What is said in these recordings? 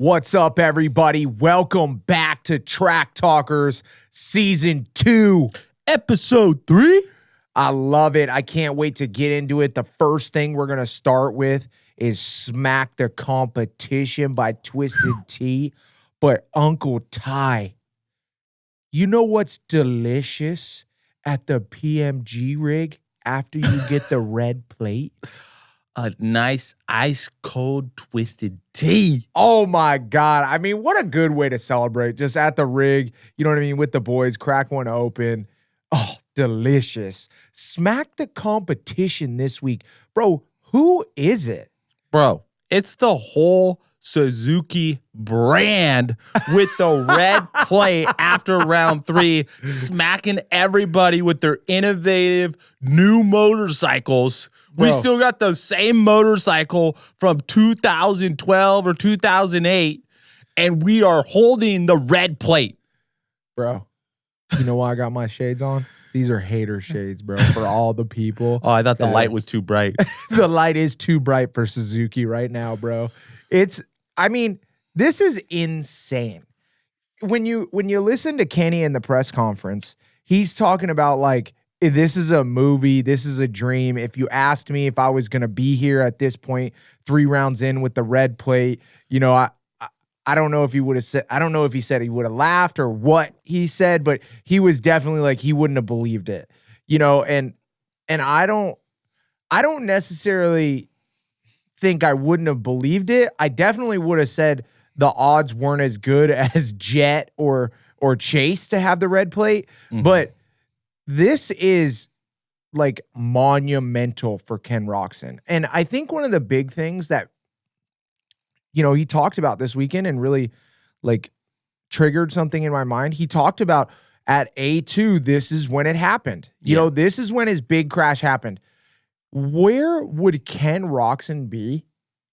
What's up, everybody? Welcome back to Track Talkers Season 2. Episode 3. I love it. I can't wait to get into it. The first thing we're going to start with is Smack the Competition by Twisted Tea. But Uncle Ty, you know what's delicious at the PMG rig after you get the red plate? A nice ice cold twisted tea. Oh my God. I mean, what a good way to celebrate. Just at the rig, you know what I mean? With the boys, crack one open. Oh, delicious. Smack the Competition this week. Bro, who is it? Bro, it's the whole Suzuki brand with the red plate after round 3, smacking everybody with their innovative new motorcycles. Bro. We still got the same motorcycle from 2012 or 2008, and we are holding the red plate. Bro, you know why I got my shades on? These are hater shades, bro, for all the people. Oh, I thought the light was too bright. The light is too bright for Suzuki right now, bro. This is insane. When you listen to Kenny in the press conference, he's talking about like, this is a movie, this is a dream. If you asked me if I was going to be here at this point, 3 rounds in with the red plate, you know, I don't know if he would have said, I don't know if he said he would have laughed or what he said, but he was definitely like, he wouldn't have believed it, you know, and I don't necessarily think I wouldn't have believed it. I definitely would have said the odds weren't as good as Jet or Chase to have the red plate, but this is like monumental for Ken Roczen. And I think one of the big things that, you know, he talked about this weekend and really like triggered something in my mind. He talked about at A2, this is when it happened. You know, this is when his big crash happened. Where would Ken Roczen be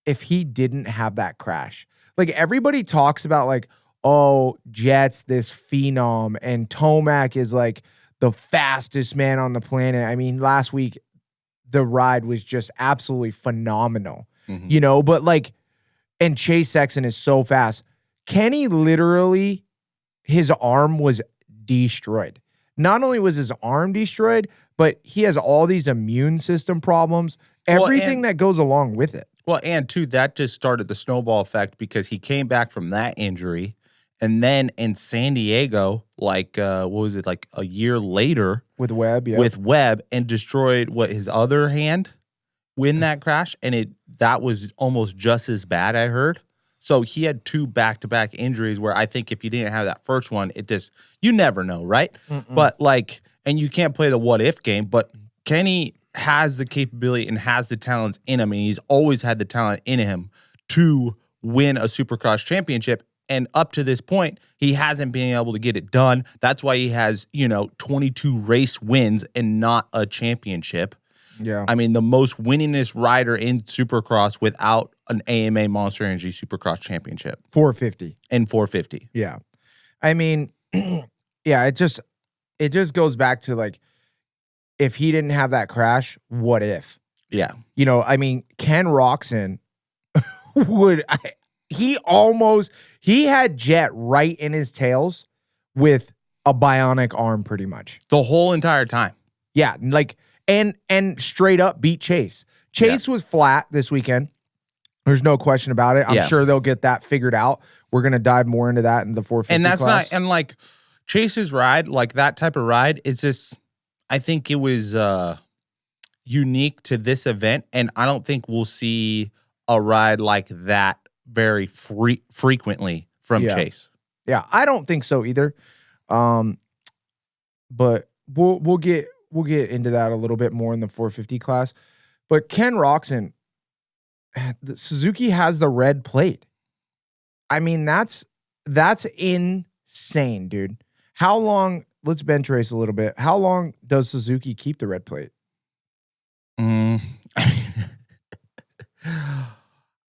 if he didn't have that crash? Like everybody talks about like, oh, Jet's this phenom and Tomac is like the fastest man on the planet. I mean, last week, the ride was just absolutely phenomenal, you know, but like, and Chase Sexton is so fast. Kenny literally, his arm was destroyed. Not only was his arm destroyed, but he has all these immune system problems, everything that goes along with it. Well, and too, that just started the snowball effect because he came back from that injury. And then in San Diego, like, what was it, like a year later? With Webb, yeah. With Webb, and destroyed, his other hand in that crash. And that was almost just as bad, I heard. So he had 2 back-to-back injuries where I think if you didn't have that first one, you never know, right? But like, and you can't play the what-if game, but Kenny has the capability and has the talents in him, and he's always had the talent in him to win a Supercross championship. And up to this point, he hasn't been able to get it done. That's why he has, 22 race wins and not a championship. Yeah. I mean, the most winningest rider in Supercross without an AMA Monster Energy Supercross Championship. 450. And 450. Yeah. I mean, yeah, it just goes back to like, if he didn't have that crash, what if? Yeah. You know, I mean, Ken Roczen he had Jet right in his tails with a bionic arm pretty much. The whole entire time. Yeah, like, and straight up beat Chase. Chase was flat this weekend. There's no question about it. I'm sure they'll get that figured out. We're going to dive more into that in the 450 And that's class. and like Chase's ride, like that type of ride, is just, I think it was unique to this event. And I don't think we'll see a ride like that very frequently from Chase. Yeah, I don't think so either. But we'll get into that a little bit more in the 450 class. But Ken Roczen, Suzuki has the red plate. I mean, that's insane, dude. How long? Let's bench race a little bit. How long does Suzuki keep the red plate?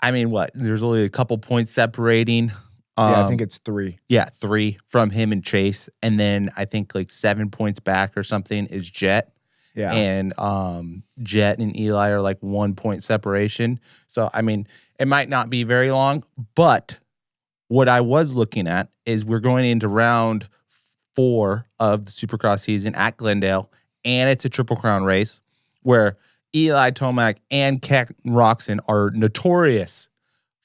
I mean, what? There's only a couple points separating. Yeah, I think it's 3. Yeah, 3 from him and Chase. And then I think like 7 points back or something is Jet. Yeah. And Jet and Eli are like 1 point separation. So, I mean, it might not be very long, but what I was looking at is we're going into round 4 of the Supercross season at Glendale, and it's a Triple Crown race where Eli Tomac and Ken Roczen are notorious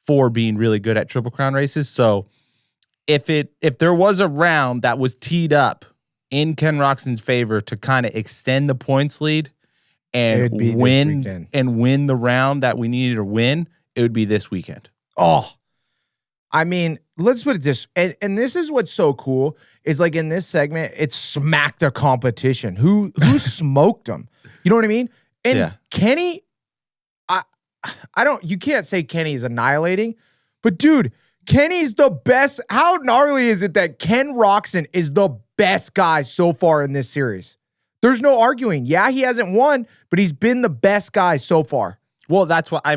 for being really good at Triple Crown races. So if there was a round that was teed up in Ken Roczen's favor to kind of extend the points lead and win the round that we needed to win, it would be this weekend. Oh, I mean, let's put it this, and this is what's so cool is like in this segment, it's smacked the competition. Who smoked them? You know what I mean? And Kenny, you can't say Kenny is annihilating, but dude, Kenny's the best. How gnarly is it that Ken Roczen is the best guy so far in this series? There's no arguing. Yeah, he hasn't won, but he's been the best guy so far. Well, that's what I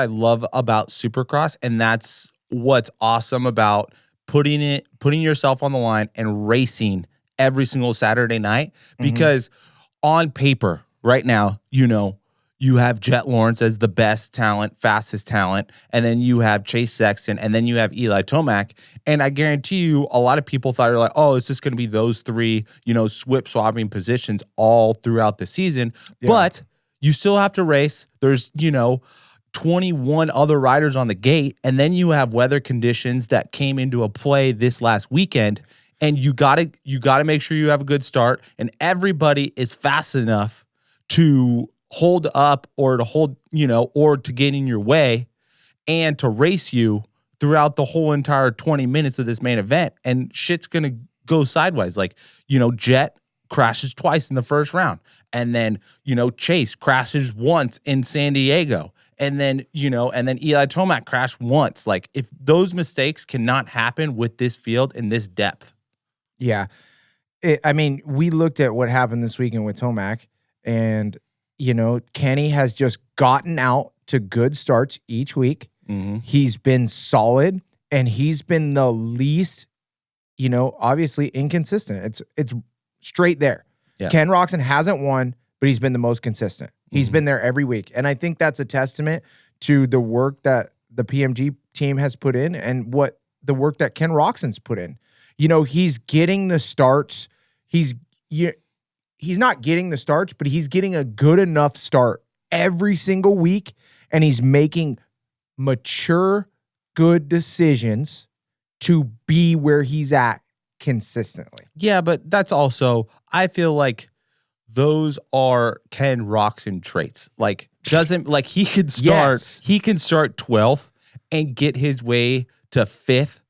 love about Supercross, and that's what's awesome about putting yourself on the line and racing every single Saturday night, because on paper right now, you have Jet Lawrence as the best talent, fastest talent, and then you have Chase Sexton, and then you have Eli Tomac. And I guarantee you, a lot of people thought, you're like, oh, it's just going to be those three, swapping positions all throughout the season. Yeah. But you still have to race. There's, 21 other riders on the gate, and then you have weather conditions that came into a play this last weekend, and you gotta make sure you have a good start, and everybody is fast enough to hold up or to hold, or to get in your way and to race you throughout the whole entire 20 minutes of this main event. And shit's going to go sideways. Like, Jet crashes twice in the first round. And then, Chase crashes once in San Diego. And then, and then Eli Tomac crashed once. Like, if those mistakes cannot happen with this field and this depth. Yeah. We looked at what happened this weekend with Tomac, and Kenny has just gotten out to good starts each week. Mm-hmm. He's been solid, and he's been the least, obviously inconsistent. It's straight there. Yeah. Ken Roczen hasn't won, but he's been the most consistent. He's been there every week. And I think that's a testament to the work that the PMG team has put in and what the work that Ken Roczen's put in. He's getting the starts. He's not getting the starts, but he's getting a good enough start every single week, and he's making mature, good decisions to be where he's at consistently. Yeah, but that's also, I feel like those are Ken Roczen traits. Like, he could start, he can start 12th and get his way to 5th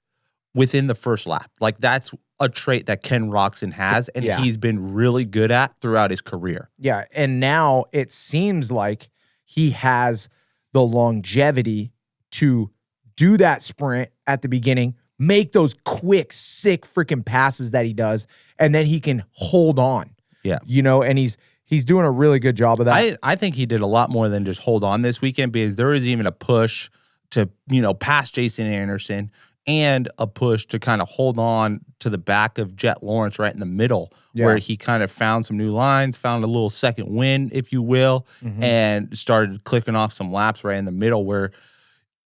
within the first lap. Like, that's a trait that Ken Roczen has, and he's been really good at throughout his career. Yeah, and now it seems like he has the longevity to do that sprint at the beginning, make those quick, sick freaking passes that he does, and then he can hold on. Yeah. And he's doing a really good job of that. I think he did a lot more than just hold on this weekend, because there was even a push to, pass Jason Anderson, and a push to kind of hold on to the back of Jet Lawrence right in the middle, where he kind of found some new lines, found a little second wind, if you will, and started clicking off some laps right in the middle, where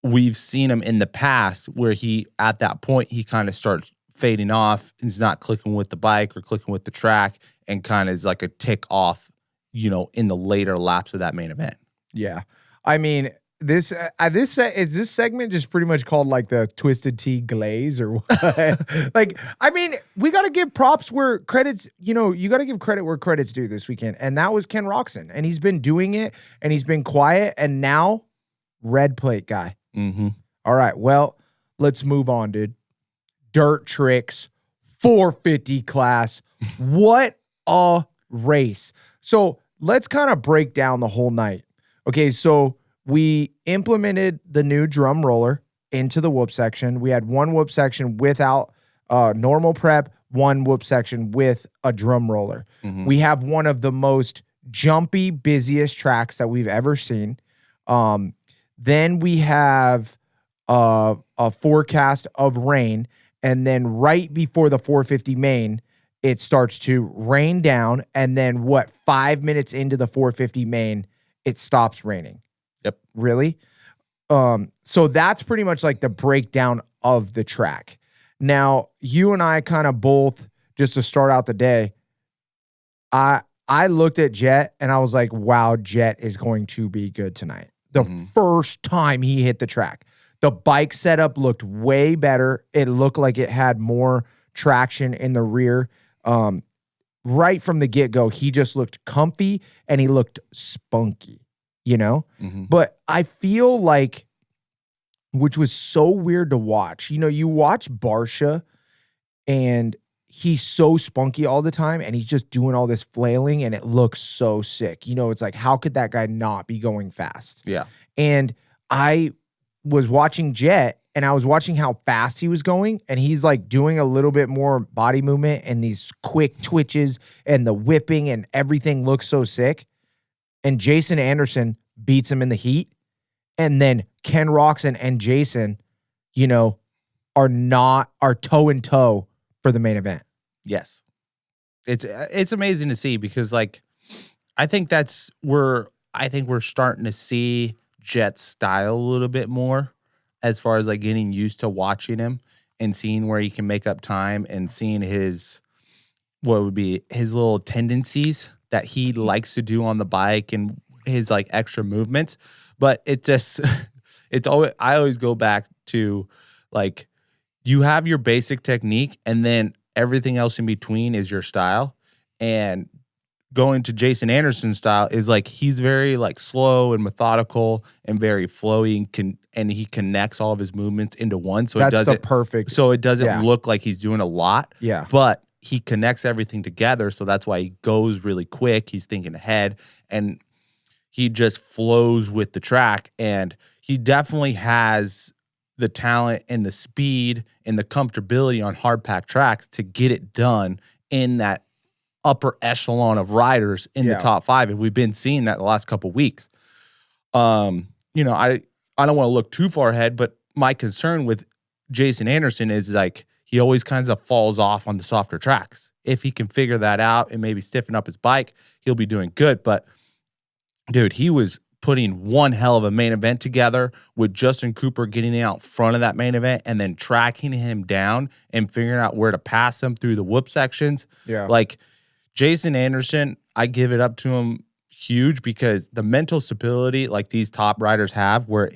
we've seen him in the past where at that point, he kind of starts fading off. He's not clicking with the bike or clicking with the track, and kind of is like a tick off, in the later laps of that main event. Yeah. This segment just pretty much called like the Twisted Tea Glaze or what? We got to give props where credits, you got to give credit where credit's due this weekend. And that was Ken Roczen. And he's been doing it, and he's been quiet, and now red plate guy. Mm-hmm. All right. Well, let's move on, dude. Dirt Tricks 450 class. What a race. So let's kind of break down the whole night. Okay. So we implemented the new drum roller into the whoop section. We had one whoop section without normal prep, one whoop section with a drum roller. Mm-hmm. We have one of the most jumpy, busiest tracks that we've ever seen. Then we have a forecast of rain. And then right before the 450 main, it starts to rain down. And then 5 minutes into the 450 main, it stops raining. Yep. Really? So that's pretty much like the breakdown of the track. Now, you and I kind of both, just to start out the day, I looked at Jet and I was like, wow, Jet is going to be good tonight. The first time he hit the track. The bike setup looked way better. It looked like it had more traction in the rear. Right from the get-go, he just looked comfy and he looked spunky, you know? But I feel like, which was so weird to watch, you know, you watch Barsha and he's so spunky all the time and he's just doing all this flailing and it looks so sick. You know, it's like, how could that guy not be going fast? Yeah. And I was watching Jet and I was watching how fast he was going and he's like doing a little bit more body movement and these quick twitches and the whipping and everything looks so sick. And Jason Anderson beats him in the heat. And then Ken Roczen and Jason, you know, are toe in toe for the main event. Yes. It's amazing to see because like I think we're starting to see Jet's style a little bit more as far as like getting used to watching him and seeing where he can make up time and seeing what would be his little tendencies that he likes to do on the bike and his like extra movements. But I always go back to like, you have your basic technique and then everything else in between is your style. And going to Jason Anderson's style is like, he's very like slow and methodical and very flowy and he connects all of his movements into one. So it doesn't look like he's doing a lot. Yeah. But he connects everything together. So that's why he goes really quick. He's thinking ahead and he just flows with the track. And he definitely has the talent and the speed and the comfortability on hard packed tracks to get it done in that upper echelon of riders in the top 5. And we've been seeing that the last couple of weeks. You know, I don't want to look too far ahead, but my concern with Jason Anderson is like, he always kind of falls off on the softer tracks. If he can figure that out and maybe stiffen up his bike, he'll be doing good. But dude, he was putting one hell of a main event together with Justin Cooper getting out front of that main event and then tracking him down and figuring out where to pass him through the whoop sections. Yeah. Like Jason Anderson, I give it up to him huge because the mental stability like these top riders have where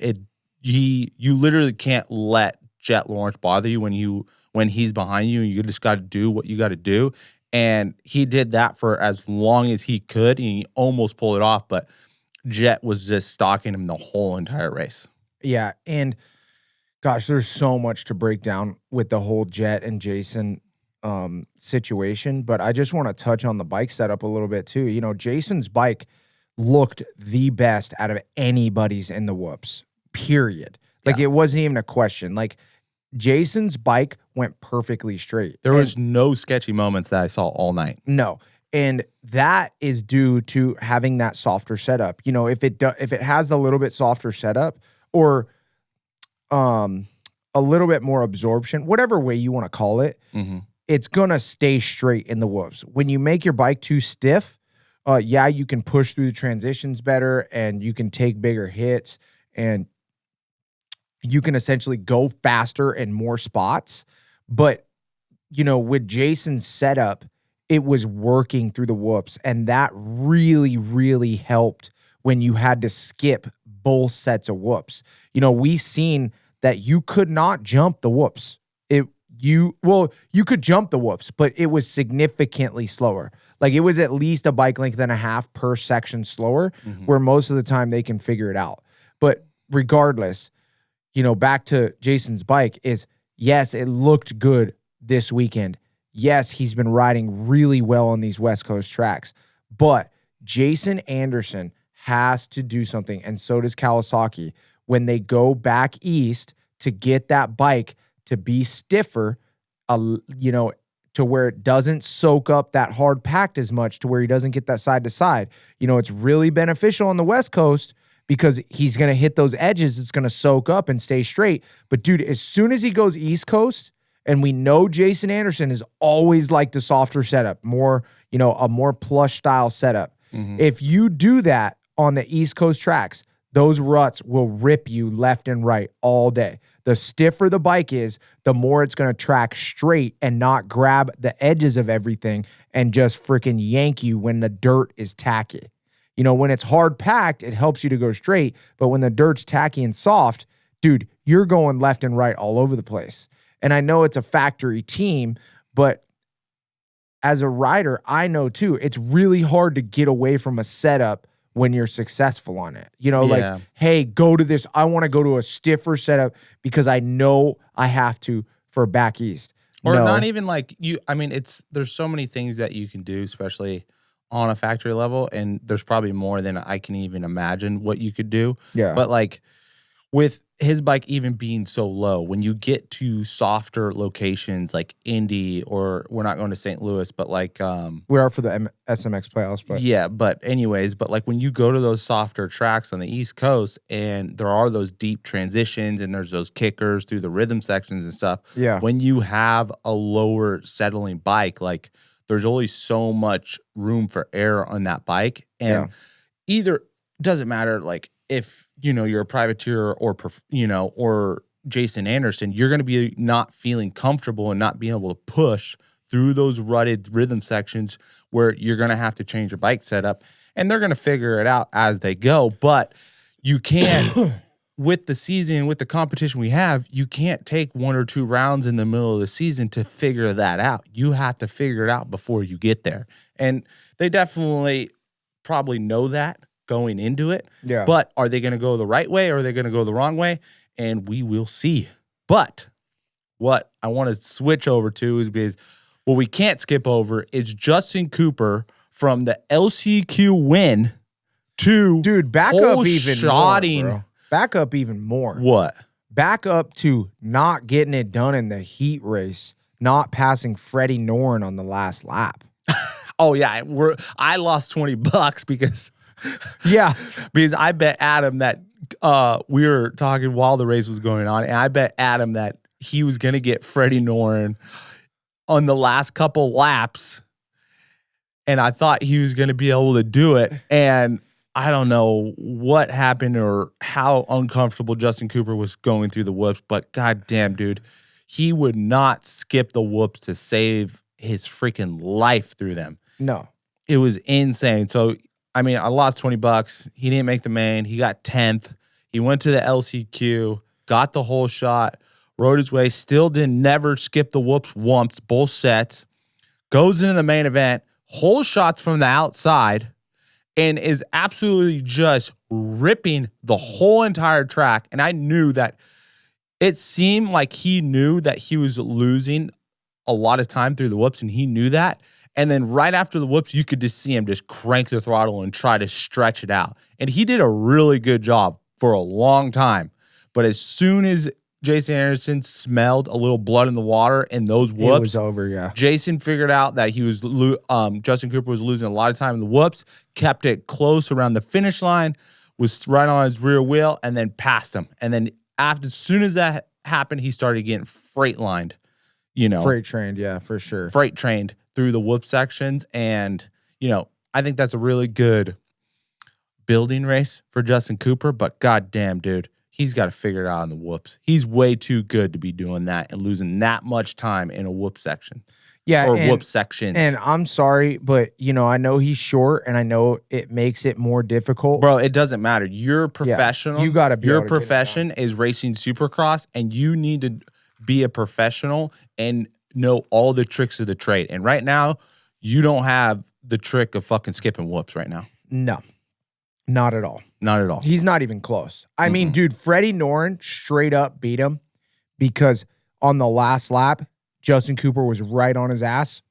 you literally can't let Jet Lawrence bother you when he's behind you and you just got to do what you got to do. And he did that for as long as he could and he almost pulled it off, but Jet was just stalking him the whole entire race. Yeah, and gosh, there's so much to break down with the whole Jet and Jason situation, but I just want to touch on the bike setup a little bit too. You know, Jason's bike looked the best out of anybody's in the whoops, period. Like it wasn't even a question. Like Jason's bike went perfectly straight. There was no sketchy moments that I saw all night. No. And that is due to having that softer setup. You know, if it has a little bit softer setup or a little bit more absorption, whatever way you want to call it, it's going to stay straight in the whoops. When you make your bike too stiff, you can push through the transitions better and you can take bigger hits and you can essentially go faster in more spots. But, you know, with Jason's setup, it was working through the whoops. And that really, really helped when you had to skip both sets of whoops. You know, we seen that you could not jump the whoops. You could jump the whoops, but it was significantly slower. Like it was at least a bike length and a half per section slower, where most of the time they can figure it out. But regardless, you know, back to Jason's bike is, yes, it looked good this weekend. Yes, he's been riding really well on these West Coast tracks, but Jason Anderson has to do something, and so does Kawasaki, when they go back east to get that bike to be stiffer, you know, to where it doesn't soak up that hard packed as much, to where he doesn't get that side to side. You know, it's really beneficial on the West Coast because he's going to hit those edges. It's going to soak up and stay straight. But dude, as soon as he goes East Coast, and we know Jason Anderson is always like the softer setup, more, you know, a more plush style setup. If you do that on the East Coast tracks, those ruts will rip you left and right all day. The stiffer the bike is, the more it's going to track straight and not grab the edges of everything and just freaking yank you when the dirt is tacky. You know, when it's hard packed, it helps you to go straight. But when the dirt's tacky and soft, dude, you're going left and right all over the place. And I know it's a factory team, but as a rider, I know too, it's really hard to get away from a setup when you're successful on it. You know, like, hey, go to this. I want to go to a stiffer setup because I know I have to for back east. Or not even like you. I mean, there's so many things that you can do, especially on a factory level. And there's probably more than I can even imagine what you could do. Yeah. But like with his bike even being so low, when you get to softer locations like Indy, or we're not going to St. Louis, but like we are for the SMX playoffs, but yeah, but anyways, but like when you go to those softer tracks on the East Coast and there are those deep transitions and there's those kickers through the rhythm sections and stuff, when you have a lower settling bike, like there's only so much room for error on that bike, and either doesn't matter like if, you know, you're a privateer or, you know, or Jason Anderson, you're going to be not feeling comfortable and not being able to push through those rutted rhythm sections where you're going to have to change your bike setup, and they're going to figure it out as they go. But you can't, with the season, with the competition we have, you can't take 1 or 2 rounds in the middle of the season to figure that out. You have to figure it out before you get there. And they definitely probably know that going into it. Yeah. But are they going to go the right way or are they going to go the wrong way? And we will see. But what I want to switch over to is because what we can't skip over is Justin Cooper from the LCQ win to back up even shotting. more, bro. Back up even more. What? Back up to not getting it done in the heat race, not passing Freddie Noren on the last lap. Oh yeah, I lost $20 because because I bet Adam that we were talking while the race was going on, and I bet Adam that he was going to get Freddie Noren on the last couple laps, and I thought he was going to be able to do it, and I don't know what happened or how uncomfortable Justin Cooper was going through the whoops, but goddamn, dude, he would not skip the whoops to save his freaking life through them. No. It was insane. So, I mean, I lost $20. He didn't make the main. He got 10th. He went to the LCQ, got the whole shot, rode his way, still never skip the whoops once, both sets, goes into the main event, whole shots from the outside, and is absolutely just ripping the whole entire track. And I knew that it seemed like he knew that he was losing a lot of time through the whoops, and he knew that. And then right after the whoops, you could just see him just crank the throttle and try to stretch it out. And he did a really good job for a long time. But as soon as Jason Anderson smelled a little blood in the water and those whoops, it was over, yeah. Jason figured out that he was Justin Cooper was losing a lot of time in the whoops, kept it close around the finish line, was right on his rear wheel, and then passed him. And then as soon as that happened, he started getting freight lined, you know. Freight trained, yeah, for sure. Freight trained through the whoop sections. And, you know, I think that's a really good building race for Justin Cooper, but goddamn, dude, he's got to figure it out on the whoops. He's way too good to be doing that and losing that much time in a whoop section. Yeah, or whoop sections. And I'm sorry, but, you know, I know he's short, and I know it makes it more difficult. Bro, it doesn't matter. You're professional. You got to be Your profession is racing Supercross, and you need to be a professional and know all the tricks of the trade. And right now, you don't have the trick of fucking skipping whoops right now. No, not at all. Not at all. He's not even close. I mean, dude, Freddie Noren straight up beat him because on the last lap, Justin Cooper was right on his ass.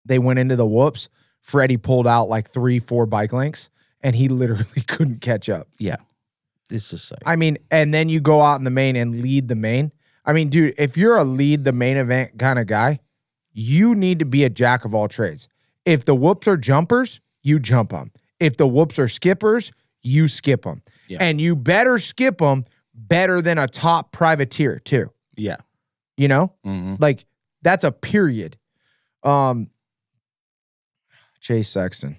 They went into the whoops. Freddie pulled out like 3-4 bike lengths, and he literally couldn't catch up. Yeah. It's just like, I mean, and then you go out in the main and lead the main. I mean, dude, if you're a lead the main event kind of guy, you need to be a jack of all trades. If the whoops are jumpers, you jump them. If the whoops are skippers, you skip them. Yeah. And you better skip them better than a top privateer too. Yeah. You know? Like, that's a period. Chase Sexton.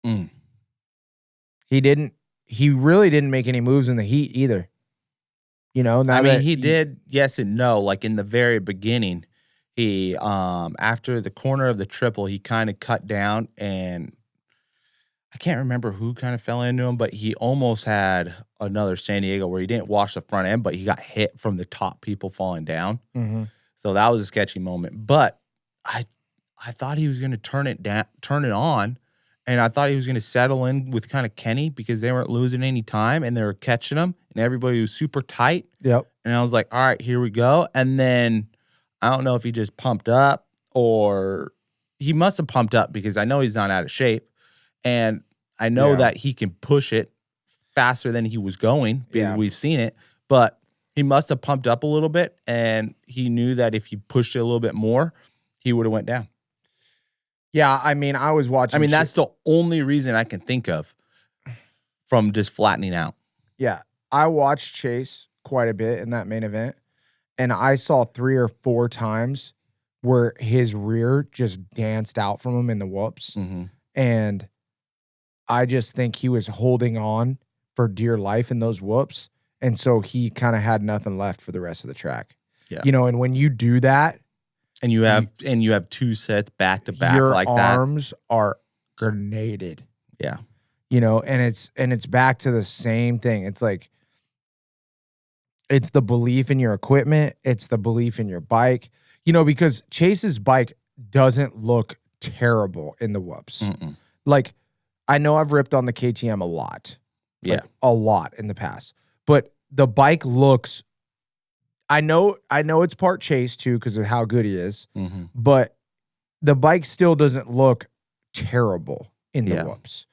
He didn't he really didn't make any moves in the heat either. You know, he did yes and no. Like in the very beginning, he after the corner of the triple, he kind of cut down, and I can't remember who kind of fell into him, but he almost had another San Diego where he didn't wash the front end, but he got hit from the top people falling down. Mm-hmm. So that was a sketchy moment. But I thought he was going to turn it on, and I thought he was going to settle in with kind of Kenny because they weren't losing any time and they were catching him, and everybody was super tight. Yep. And I was like, all right, here we go. And then I don't know if he just pumped up, or he must have pumped up because I know he's not out of shape. And I know that he can push it faster than he was going because we've seen it. But he must have pumped up a little bit, and he knew that if he pushed it a little bit more, he would have went down. Yeah, I mean, I was watching. I mean, that's the only reason I can think of from just flattening out. Yeah, I watched Chase quite a bit in that main event, and I saw 3 or 4 times where his rear just danced out from him in the whoops. Mm-hmm. And I just think he was holding on for dear life in those whoops. And so he kind of had nothing left for the rest of the track. Yeah. You know, and when you do that, and you have 2 sets back to back like that, your arms are grenaded. Yeah. You know, and it's back to the same thing. It's like, it's the belief in your equipment. It's the belief in your bike. You know, because Chase's bike doesn't look terrible in the whoops. Mm-mm. Like, I know I've ripped on the KTM a lot. Yeah. A lot in the past. But the bike looks, I know it's part Chase too because of how good he is. Mm-hmm. But the bike still doesn't look terrible in the whoops.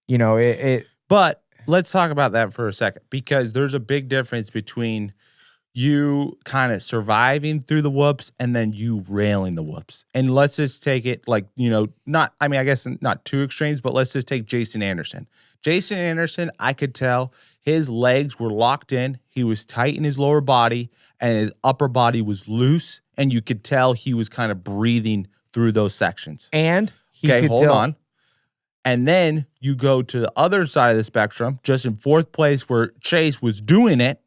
You know, it. But let's talk about that for a second, because there's a big difference between you kind of surviving through the whoops and then you railing the whoops. And let's just take it like, you know, I guess not too extremes, but let's just take Jason Anderson. Jason Anderson, I could tell his legs were locked in. He was tight in his lower body and his upper body was loose. And you could tell he was kind of breathing through those sections. And hold on. And then you go to the other side of the spectrum, just in 4th place, where Chase was doing it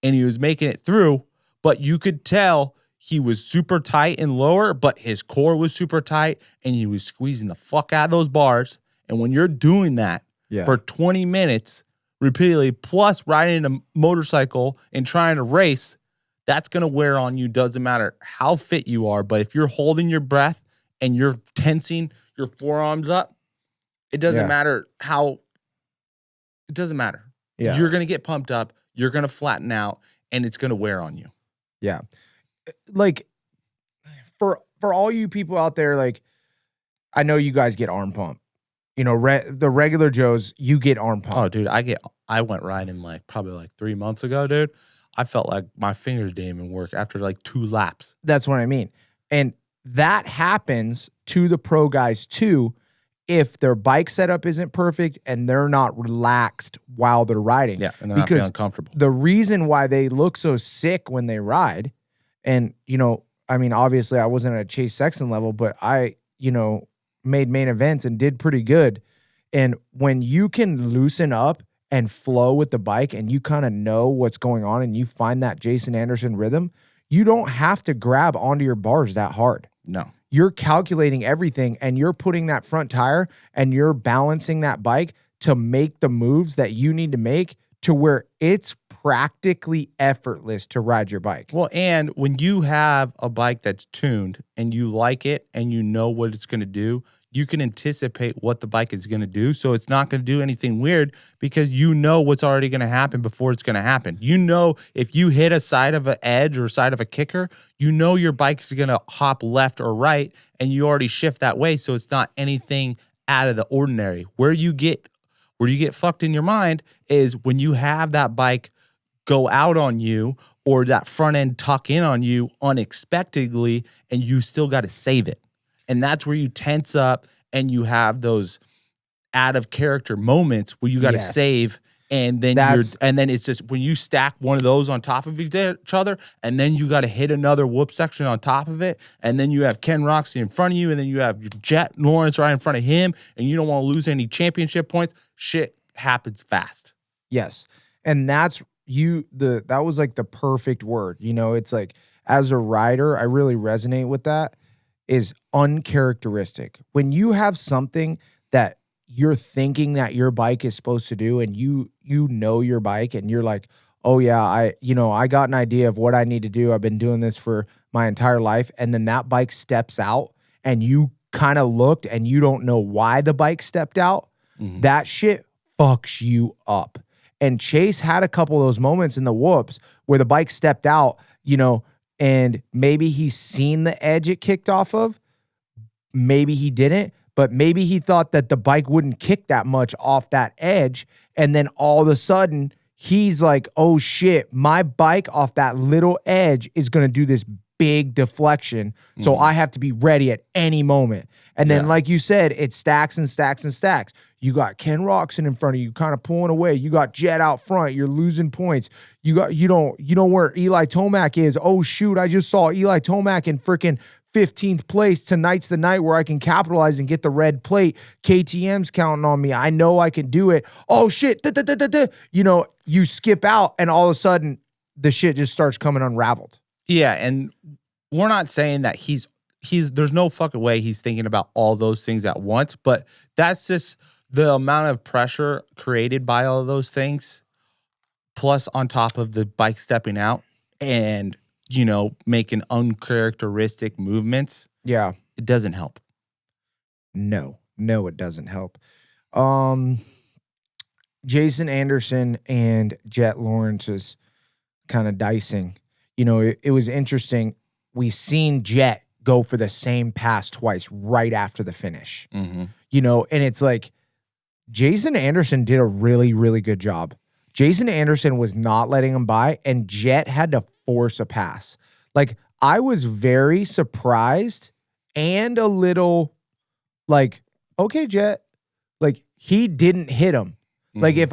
and he was making it through, but you could tell he was super tight and lower, but his core was super tight and he was squeezing the fuck out of those bars. And when you're doing that for 20 minutes repeatedly, plus riding a motorcycle and trying to race, that's going to wear on you. Doesn't matter how fit you are, but if you're holding your breath and you're tensing your forearms up, it doesn't matter how. It doesn't matter. Yeah. You're going to get pumped up. You're going to flatten out, and it's going to wear on you. Yeah. Like, for all you people out there, like, I know you guys get arm pump. You know, the regular Joes, you get arm pump. Oh, dude, I went riding probably 3 months ago, dude. I felt like my fingers didn't even work after 2 laps. That's what I mean. And that happens to the pro guys too, if their bike setup isn't perfect and they're not relaxed while they're riding. Yeah, and they're not feeling comfortable. The reason why they look so sick when they ride, and, you know, I mean, obviously I wasn't at a Chase Sexton level, but I, you know, made main events and did pretty good. And when you can loosen up and flow with the bike and you kind of know what's going on and you find that Jason Anderson rhythm, you don't have to grab onto your bars that hard. No. You're calculating everything and you're putting that front tire and you're balancing that bike to make the moves that you need to make to where it's practically effortless to ride your bike. Well, and when you have a bike that's tuned and you like it and you know what it's going to do, you can anticipate what the bike is going to do. So it's not going to do anything weird because you know what's already going to happen before it's going to happen. You know, if you hit a side of an edge or side of a kicker, you know your bike is going to hop left or right and you already shift that way. So it's not anything out of the ordinary. Where you get fucked in your mind is when you have that bike go out on you or that front end tuck in on you unexpectedly and you still got to save it. And that's where you tense up and you have those out of character moments where you got to save. And then it's just when you stack one of those on top of each other, and then you got to hit another whoop section on top of it. And then you have Ken Roczen in front of you, and then you have your Jet Lawrence right in front of him, and you don't want to lose any championship points. Shit happens fast. Yes. And that was like the perfect word. You know, it's like, as a rider, I really resonate with that, is uncharacteristic. When you have something that you're thinking that your bike is supposed to do, and you know your bike, and you're like, oh yeah, I got an idea of what I need to do. I've been doing this for my entire life. And then that bike steps out and you kind of looked and you don't know why the bike stepped out. Mm-hmm. That shit fucks you up. And Chase had a couple of those moments in the whoops where the bike stepped out, you know, and maybe he's seen the edge it kicked off of. Maybe he didn't, but maybe he thought that the bike wouldn't kick that much off that edge. And then all of a sudden he's like, oh shit, my bike off that little edge is going to do this big deflection. So I have to be ready at any moment. And then, like you said, it stacks and stacks and stacks. You got Ken Roczen in front of you, kind of pulling away. You got Jet out front. You're losing points. You know where Eli Tomac is. Oh shoot, I just saw Eli Tomac in freaking 15th place. Tonight's the night where I can capitalize and get the red plate. KTM's counting on me. I know I can do it. Oh shit. You know, you skip out and all of a sudden the shit just starts coming unraveled. Yeah, and we're not saying that he's there's no fucking way he's thinking about all those things at once, but that's just the amount of pressure created by all of those things, plus on top of the bike stepping out and, you know, making uncharacteristic movements. Yeah. It doesn't help. No, it doesn't help. Jason Anderson and Jet Lawrence's kind of dicing. You know, it was interesting. We seen Jet go for the same pass twice right after the finish. Mm-hmm. You know, and it's like Jason Anderson did a really, really good job. Jason Anderson was not letting him by, and Jet had to force a pass. Like, I was very surprised and a little like, okay, Jet. Like, he didn't hit him. Mm-hmm. Like, if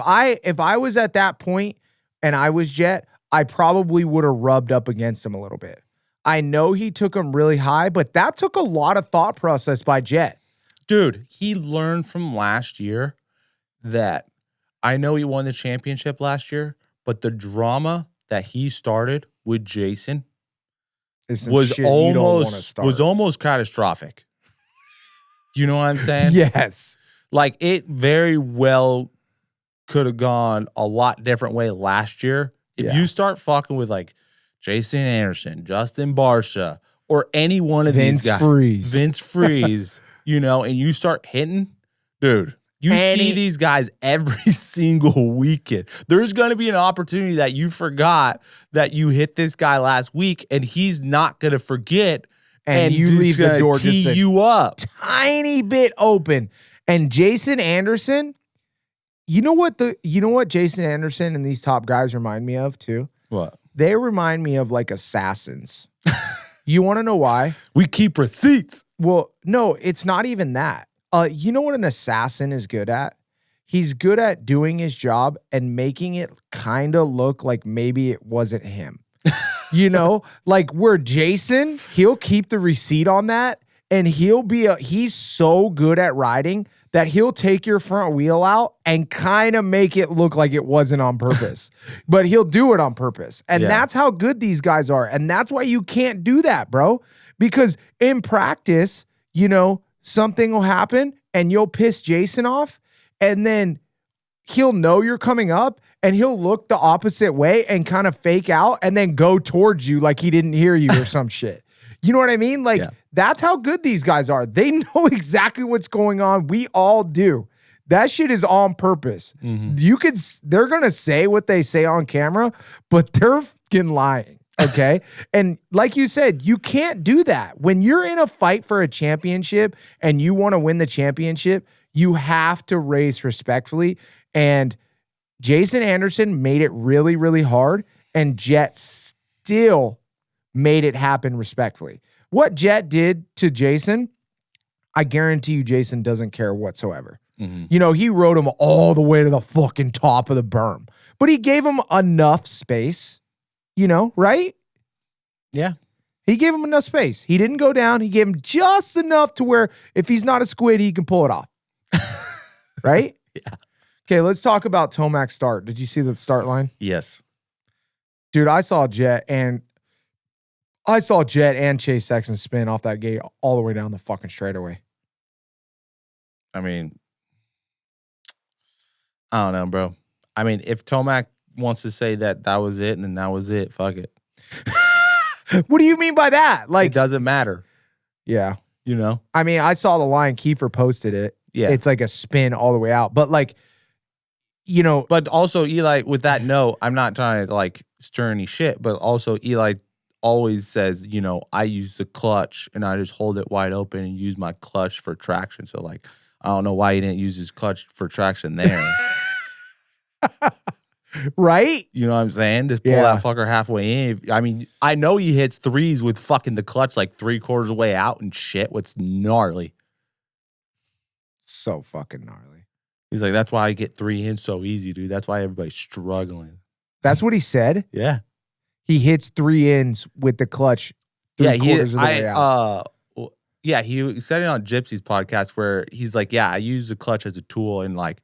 I was at that point and I was Jet, I probably would have rubbed up against him a little bit. I know he took him really high, but that took a lot of thought process by Jet. Dude, he learned from last year that I know he won the championship last year, but the drama that he started with Jason was almost catastrophic. You know what I'm saying? Yes. Like, it very well could have gone a lot different way last year. If you start fucking with like Jason Anderson, Justin Barsha, or any one of these guys, Vince Freeze, you know, and you start hitting, dude, you see these guys every single weekend. There's going to be an opportunity that you forgot that you hit this guy last week, and he's not going to forget. And you leave the door just you up tiny bit open. And Jason Anderson, you know what Jason Anderson and these top guys remind me of too? What? They remind me of like assassins. You want to know why? We keep receipts. Well, no, it's not even that. You know what an assassin is good at? He's good at doing his job and making it kind of look like maybe it wasn't him. You know, like where Jason, he'll keep the receipt on that, and he's so good at riding that he'll take your front wheel out and kind of make it look like it wasn't on purpose. But he'll do it on purpose. And that's how good these guys are. And that's why you can't do that, bro. Because in practice, you know, something will happen and you'll piss Jason off, and then he'll know you're coming up and he'll look the opposite way and kind of fake out and then go towards you like he didn't hear you or some shit. You know what I mean? Like, that's how good these guys are. They know exactly what's going on. We all do. That shit is on purpose. Mm-hmm. They're going to say what they say on camera, but they're fucking lying. Okay. And like you said, you can't do that. When you're in a fight for a championship and you want to win the championship, you have to race respectfully. And Jason Anderson made it really, really hard, and Jet still made it happen respectfully. What Jet did to Jason, I guarantee you Jason doesn't care whatsoever. Mm-hmm. You know, he rode him all the way to the fucking top of the berm, but he gave him enough space, you know, right? Yeah. He gave him enough space. He didn't go down. He gave him just enough to where if he's not a squid, he can pull it off. Right? Yeah. Okay, let's talk about Tomac's start. Did you see the start line? Yes. Dude, I saw Jet and Chase Sexton spin off that gate all the way down the fucking straightaway. I mean, I don't know, bro. I mean, if Tomac wants to say that was it, then that was it. Fuck it. What do you mean by that? Like, it doesn't matter. Yeah. You know? I mean, I saw the line. Kiefer posted it. Yeah. It's like a spin all the way out. But like, you know. But also, Eli, with that note, I'm not trying to like stir any shit, but also Eli always says, you know, I use the clutch and I just hold it wide open and use my clutch for traction. So like, I don't know why he didn't use his clutch for traction there. Right? You know what I'm saying? Just pull that fucker halfway in. I mean, I know he hits threes with fucking the clutch like 3/4 of the way out and shit. What's gnarly? So fucking gnarly. He's like, that's why I get 3 in so easy, dude. That's why everybody's struggling. That's what he said? Yeah. He hits 3 ins with the clutch. Yeah, of the way out. Yeah, he said it on Gypsy's podcast where he's like, yeah, I use the clutch as a tool and like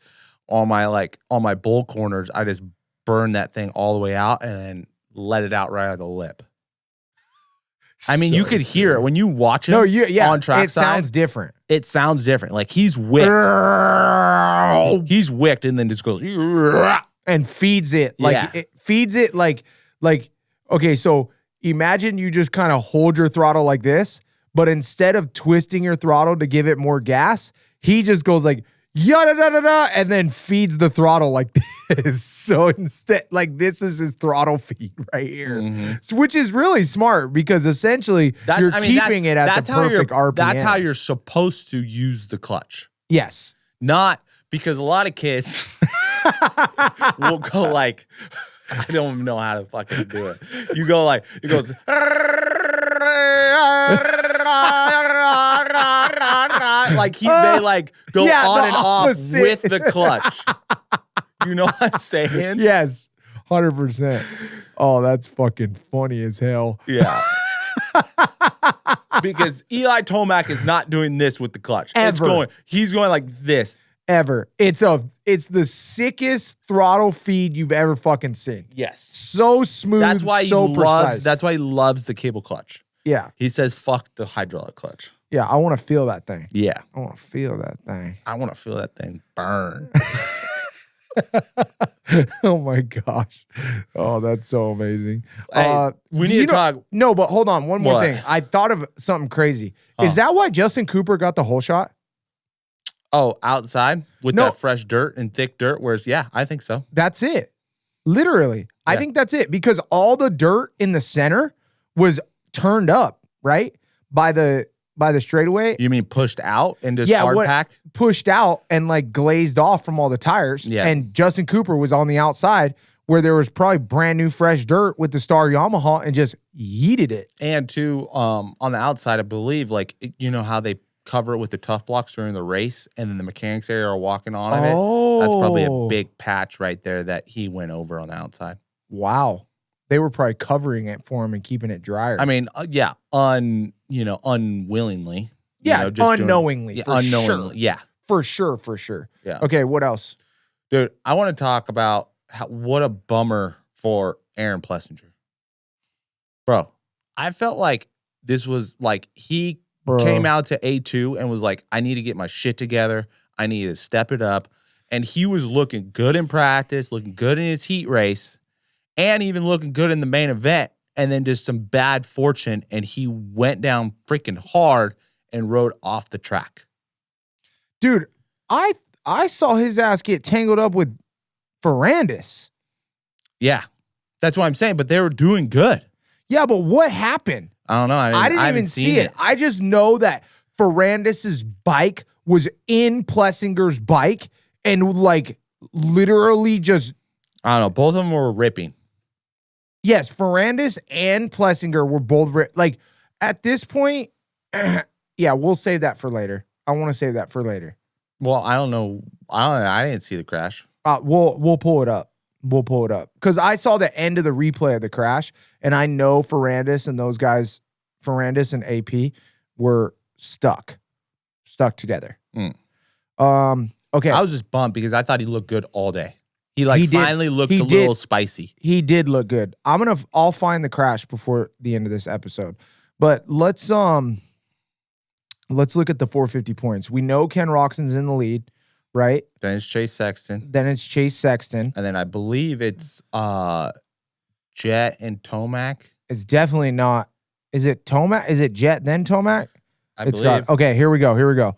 on my bull corners, I just burn that thing all the way out and then let it out right on the lip. I mean, you could hear it when you watch him on track side. It sounds different. It sounds different. Like he's wicked. He's wicked and then just goes and feeds it. Like it feeds it like okay, so imagine you just kind of hold your throttle like this, but instead of twisting your throttle to give it more gas, he just goes like yada da da da and then feeds the throttle like this. So instead, like this is his throttle feed right here, which is really smart because essentially you're keeping it at the perfect RPM. That's how you're supposed to use the clutch. Yes, not because a lot of kids will go like, I don't even know how to fucking do it. You go like, it goes. Like they like go on and off with the clutch. You know what I'm saying? Yes, 100%. Oh, that's fucking funny as hell. Yeah. Because Eli Tomac is not doing this with the clutch. Ever. He's going like this. Ever. It's the sickest throttle feed you've ever fucking seen. Yes. So smooth, that's why precise. That's why he loves the cable clutch. Yeah. He says, fuck the hydraulic clutch. Yeah, I want to feel that thing. Yeah. I want to feel that thing. I want to feel that thing burn. Oh my gosh. Oh, that's so amazing. Hey, we need to talk. No, but hold on. One more thing. I thought of something crazy. Is that why Justin Cooper got the whole shot? Oh, outside with that fresh dirt and thick dirt? Whereas, yeah, I think so. That's it. Literally. Yeah. I think that's it because all the dirt in the center was turned up, right? By the straightaway. You mean pushed out and just hard pack? Pushed out and like glazed off from all the tires. Yeah. And Justin Cooper was on the outside where there was probably brand new fresh dirt with the Star Yamaha and just yeeted it. And too, on the outside, I believe, like, you know how they cover it with the tough blocks during the race and then the mechanics area are walking on it? That's probably a big patch right there that he went over on the outside. Wow. They were probably covering it for him and keeping it drier. I mean, unwillingly. Yeah, unknowingly. Unknowingly. Sure. Yeah. For sure. Yeah. Okay, what else? Dude, I want to talk about what a bummer for Aaron Plessinger. Bro, I felt like this was like he came out to A2 and was like, I need to get my shit together. I need to step it up. And he was looking good in practice, looking good in his heat race, and even looking good in the main event. And then just some bad fortune, and he went down freaking hard and rode off the track. Dude, I saw his ass get tangled up with Ferrandis. Yeah, that's what I'm saying. But they were doing good. Yeah, but what happened? I don't know. I didn't even see it. I just know that Ferrandis's bike was in Plessinger's bike and like literally just. I don't know. Both of them were ripping. Yes, Ferrandis and Plessinger were both like at this point. Yeah, we'll save that for later. I want to save that for later. Well, I don't know. I didn't see the crash. We'll pull it up. We'll pull it up because I saw the end of the replay of the crash, and I know Ferrandis and those guys, Ferrandis and AP, were stuck together. Okay. I was just bummed because I thought he looked good all day. He finally looked a little spicy. He did look good. I'll find the crash before the end of this episode. But let's look at the 450 points. We know Ken Roczen's in the lead, right? Then it's Chase Sexton. And then I believe it's Jet and Tomac. It's definitely not. Is it Tomac? Is it Jet then Tomac? I believe. Okay, here we go.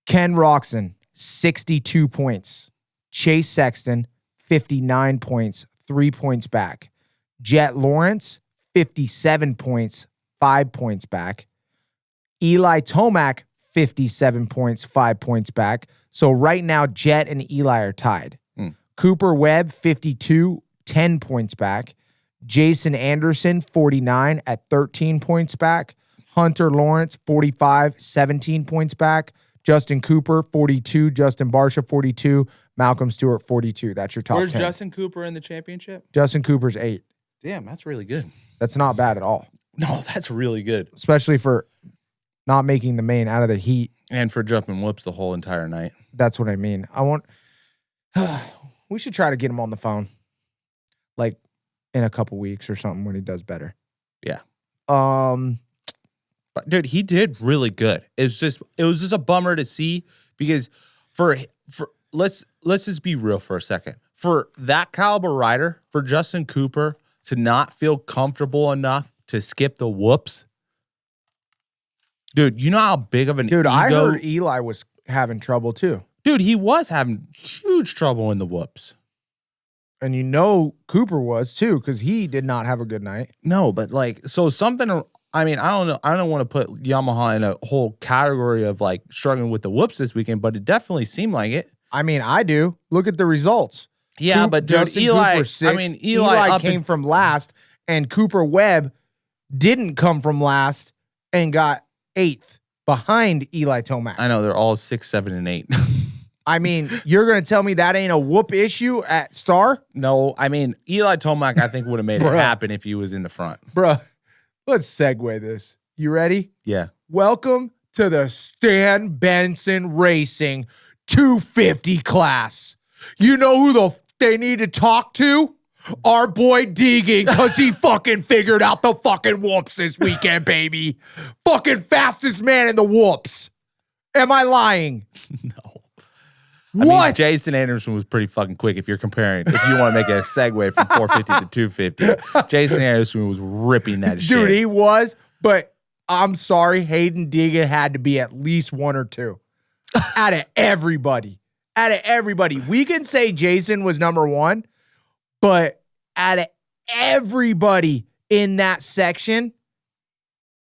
Ken Roczen, 62 points. Chase Sexton, 59 points, 3 points back. Jet Lawrence, 57 points, 5 points back. Eli Tomac, 57 points, 5 points back. So right now, Jet and Eli are tied. Cooper Webb, 52, 10 points back. Jason Anderson, 49 at 13 points back. Hunter Lawrence, 45, 17 points back. Justin Cooper, 42. Justin Barsha, 42. Malcolm Stewart, 42. That's your top 10. Where's Justin Cooper in the championship? Justin Cooper's 8. Damn, that's really good. That's not bad at all. No, that's really good. Especially for not making the main out of the heat. And for jumping whoops the whole entire night. That's what I mean. We should try to get him on the phone. Like in a couple weeks or something when he does better. Yeah. But dude, he did really good. It was just a bummer to see because for let's just be real for a second. For that caliber rider, for Justin Cooper to not feel comfortable enough to skip the whoops. Dude, you know how big of an ego? I heard Eli was having trouble too. Dude, he was having huge trouble in the whoops. And you know Cooper was too, because he did not have a good night. No, but so something, I mean, I don't know. I don't want to put Yamaha in a whole category of struggling with the whoops this weekend, but it definitely seemed like it. I mean, I do. Look at the results. Yeah, but dude, Justin Eli, Cooper 6. I mean, Eli came from last, and Cooper Webb didn't come from last and got 8th behind Eli Tomac. I know, they're all 6, 7, and 8. I mean, you're going to tell me that ain't a whoop issue at Star? No, I mean, Eli Tomac, I think, would have made it happen if he was in the front. Bruh, let's segue this. You ready? Yeah. Welcome to the Stan Benson Racing 250 class. You know who they need to talk to? Our boy Deegan, because he fucking figured out the fucking whoops this weekend, baby. Fucking fastest man in the whoops. Am I lying? No. What? I mean, Jason Anderson was pretty fucking quick if you want to make a segue from 450 to 250. Jason Anderson was ripping that shit. Dude, he was, but I'm sorry, Hayden Deegan had to be at least 1 or 2. Out of everybody. We can say Jason was number 1, but out of everybody in that section,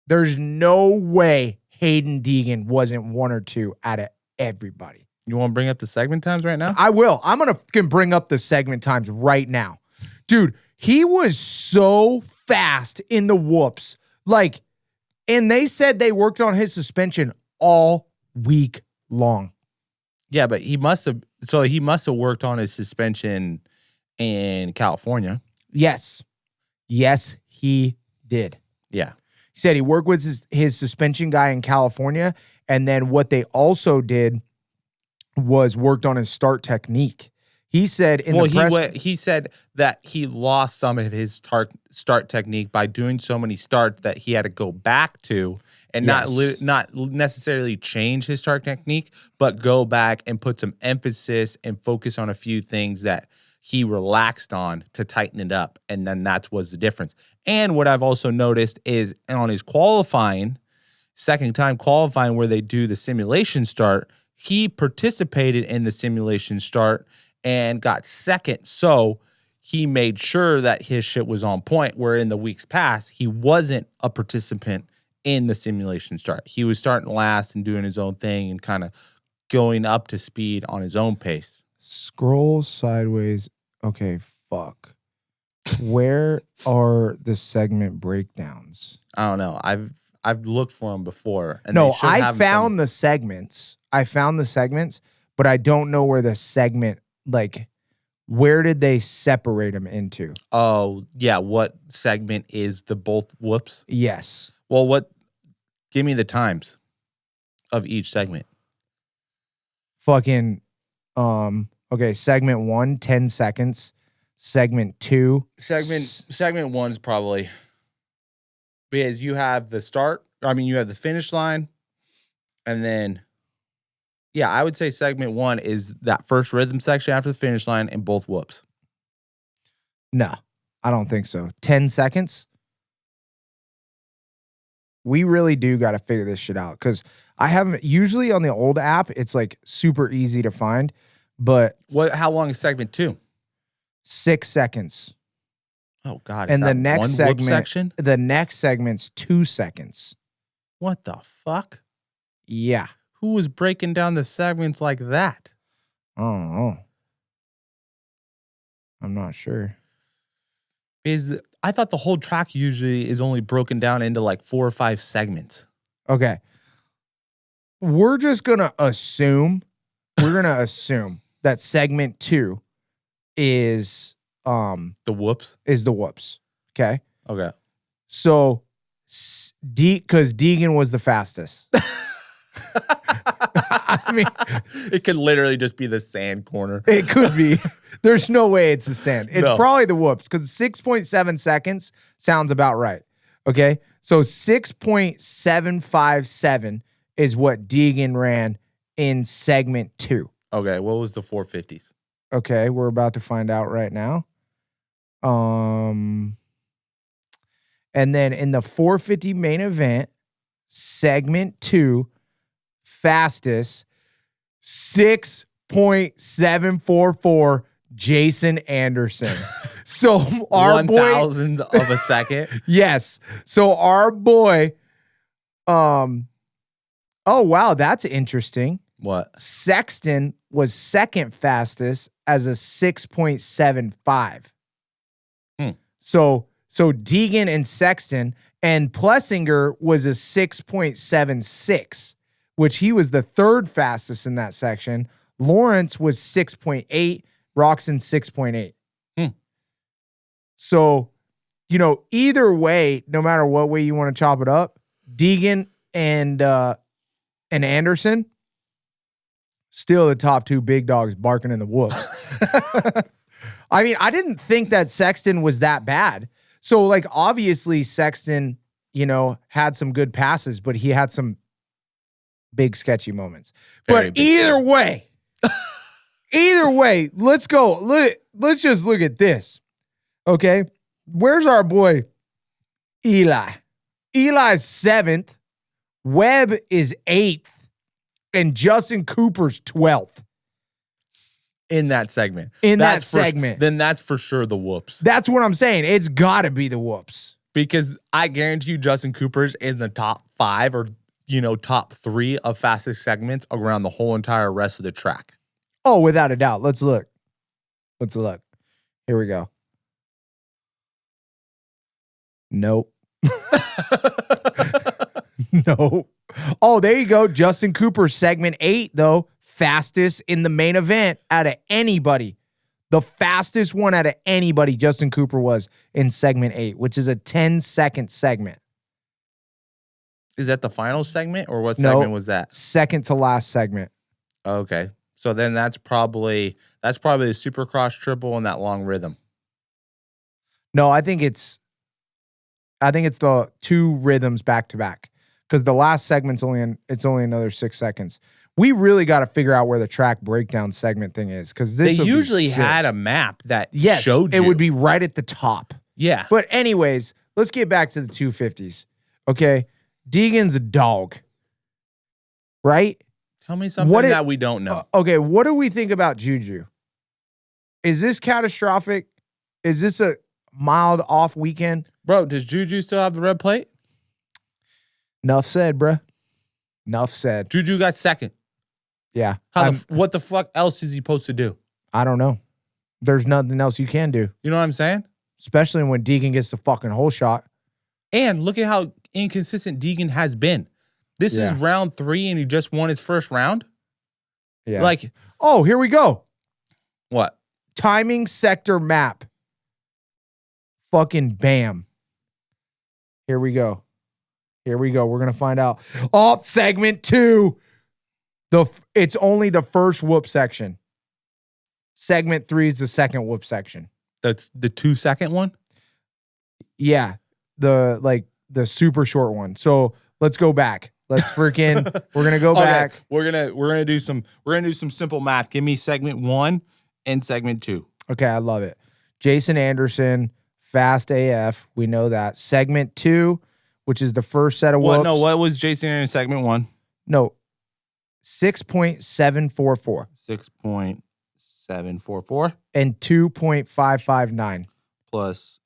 there's no way Hayden Deegan wasn't 1 or 2 out of everybody. You want to bring up the segment times right now? I will. I'm going to bring up the segment times right now. Dude, he was so fast in the whoops. And they said they worked on his suspension all week long. Yeah, but he must have worked on his suspension in California. Yes. Yes, he did. Yeah. He said he worked with his suspension guy in California. And then what they also did was worked on his start technique. He said he said that he lost some of his start technique by doing so many starts that he had to go back to and not necessarily change his start technique, but go back and put some emphasis and focus on a few things that he relaxed on to tighten it up. And then that was the difference. And what I've also noticed is on his second time qualifying where they do the simulation start, he participated in the simulation start and got second. So he made sure that his shit was on point, where in the weeks past, he wasn't a participant in the simulation start. He was starting last and doing his own thing and kind of going up to speed on his own pace. Scroll sideways. Okay, fuck. Where are the segment breakdowns? I don't know. I've looked for them before. And no, I found the segments. But I don't know where the segment, where did they separate them into? Oh, yeah. What segment is the both whoops? Yes. Well, give me the times of each segment. Fucking Okay, segment 1, 10 seconds. Segment 2. Segment 1's probably because you have the start. I mean, you have the finish line, and then I would say segment 1 is that first rhythm section after the finish line and both whoops. No, I don't think so. 10 seconds. We really do got to figure this shit out because I haven't. Usually on the old app, it's like super easy to find, but how long is segment 2? 6 seconds. Oh God! And the next segment, section? the next segment's 2 seconds. What the fuck? Yeah. Who was breaking down the segments like that? Oh, I'm not sure. I thought the whole track usually is only broken down into like 4 or 5 segments. Okay. We're just gonna assume. That segment 2 is the whoops. Is the whoops. Okay. Okay. So because Deegan was the fastest. I mean, it could literally just be the sand corner. It could be. There's no way it's the sand. It's probably the whoops because 6.7 seconds sounds about right. Okay. So 6.757 is what Deegan ran in segment 2. Okay. What was the 450s? Okay. We're about to find out right now. And then in the 450 main event, segment 2, fastest, 6.744 Jason Anderson. So our 1,000th of a second. Yes. So our boy, oh wow, that's interesting. What? Sexton was second fastest as a 6.75. So Deegan and Sexton, and Plessinger was a 6.76, which he was the third fastest in that section. Lawrence was 6.8, Roczen 6.8. So, either way, no matter what way you want to chop it up, Deegan and Anderson, still the top 2 big dogs barking in the whoops. I mean, I didn't think that Sexton was that bad. So, like, obviously Sexton, had some good passes, but he had some big sketchy moments. But either way, let's go. Let's just look at this. Okay. Where's our boy Eli? Eli's 7th. Webb is 8th. And Justin Cooper's 12th. In that segment. Then that's for sure the whoops. That's what I'm saying. It's got to be the whoops. Because I guarantee you Justin Cooper's in the top 5 or, top 3 of fastest segments around the whole entire rest of the track. Oh, without a doubt. Let's look. Here we go. Nope. Nope. Oh, there you go. Justin Cooper, segment 8, though. Fastest in the main event out of anybody. The fastest one out of anybody Justin Cooper was in segment 8, which is a 10-second segment. Is that the final segment or what segment was that? Second to last segment. Okay. So then that's probably the Supercross triple and that long rhythm. No, I think it's the 2 rhythms back to back because the last segment's only another 6 seconds. We really got to figure out where the track breakdown segment thing is because they usually had a map that showed you. It would be right at the top. Yeah. But anyways, let's get back to the 250s. Okay. Deegan's a dog. Right? Tell me something that we don't know. Okay. What do we think about Juju? Is this catastrophic? Is this a mild off weekend? Bro, does Juju still have the red plate? Enough said, bruh. Enough said. Juju got second. Yeah. What the fuck else is he supposed to do? I don't know. There's nothing else you can do. You know what I'm saying? Especially when Deegan gets the fucking whole shot. And look at how inconsistent Deegan has been. This is round 3 and he just won his first round? Yeah. Oh, here we go. What? Timing sector map. Fucking bam. Here we go. We're going to find out. Oh, segment 2. It's only the first whoop section. Segment 3 is the second whoop section. That's the 2-second one? Yeah. The super short one. So let's go back. Let's freaking we're gonna go back. We're gonna do some simple math. Give me segment 1 and segment 2. Okay, I love it. Jason Anderson, fast AF. We know that. Segment 2, which is the first set of whoops. What was Jason in segment 1? No. 6.744. 6.744. And 2.559. Plus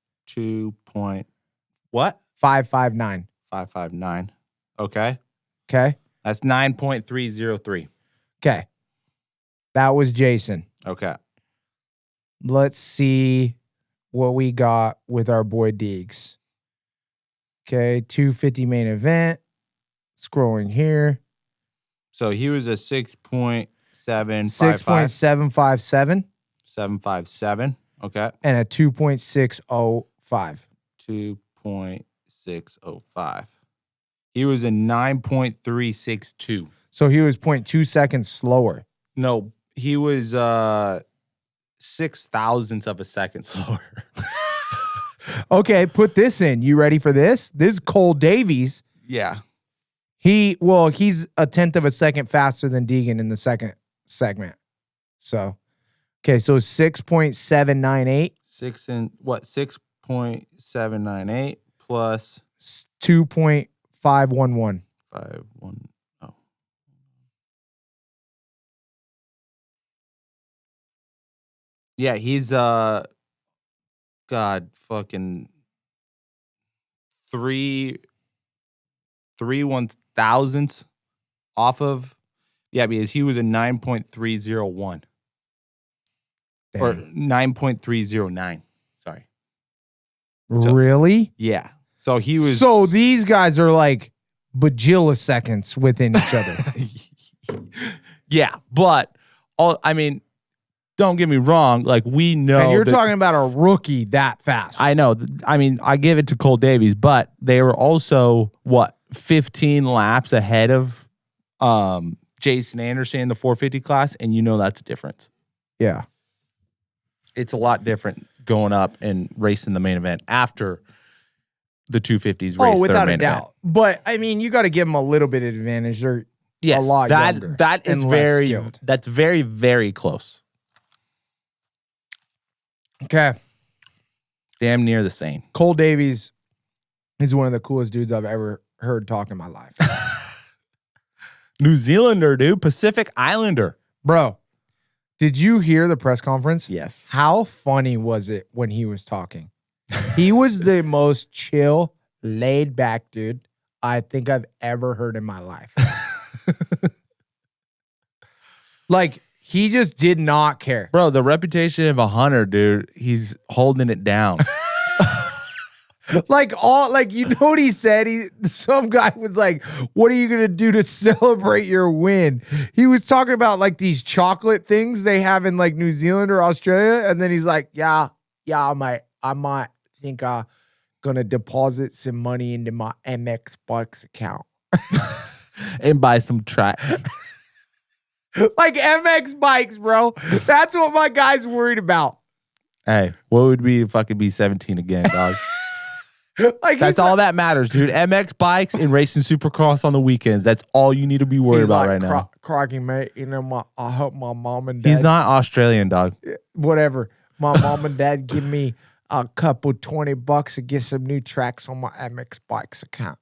what? 559. 559. Okay. Okay. That's 9.303. Okay. That was Jason. Okay. Let's see what we got with our boy Deegs. Okay, 250 main event. Scrolling here. So he was a 6.755. 6.757. 757. Okay. And a 2.605. 2.605. He was a 9.362. So he was 0.2 seconds slower. No, he was 6,000ths of a second slower. Okay, put this in. You ready for this? This is Cole Davies. Yeah. He's a 10th of a second faster than Deegan in the second segment. So, okay, so 6.798. 6.798 plus 2.511. 510. Yeah, he's God fucking 3/1000ths off of, yeah, because he was a 9.301. Dang. Or 9.309. Sorry. Really? Yeah. So he was. So these guys are like bajilliseconds within each other. Yeah, but don't get me wrong. Like, we know. And you're talking about a rookie that fast. I know. I give it to Cole Davies, but they were also 15 laps ahead of Jason Anderson in the 450 class, and that's a difference. Yeah. It's a lot different going up and racing the main event after the 250s race without their a main doubt. event. But you got to give them a little bit of advantage. They're a lot younger. That is and less very skilled. That's very, very close. Okay. Damn near the same. Cole Davies is one of the coolest dudes I've ever heard talk in my life. New Zealander, dude. Pacific Islander. Bro, did you hear the press conference? Yes. How funny was it when he was talking? He was the most chill, laid back dude I think I've ever heard in my life. Like, he just did not care. Bro, the reputation of a hunter, dude, he's holding it down. Like, you know what he said? Some guy was like, what are you going to do to celebrate your win? He was talking about like these chocolate things they have in like New Zealand or Australia. And then he's like, yeah, I might think I'm going to deposit some money into my MX Bikes account. And buy some tracks. Like MX Bikes, bro. That's what my guy's worried about. Hey, what would be fucking be 17 again, dog? Like, that's all that matters, dude. MX Bikes and racing Supercross on the weekends. That's all you need to be worried about right now. Crikey, mate. I hope my mom and dad. He's not Australian, dog. Whatever. My mom and dad give me a couple $20 to get some new tracks on my MX Bikes account.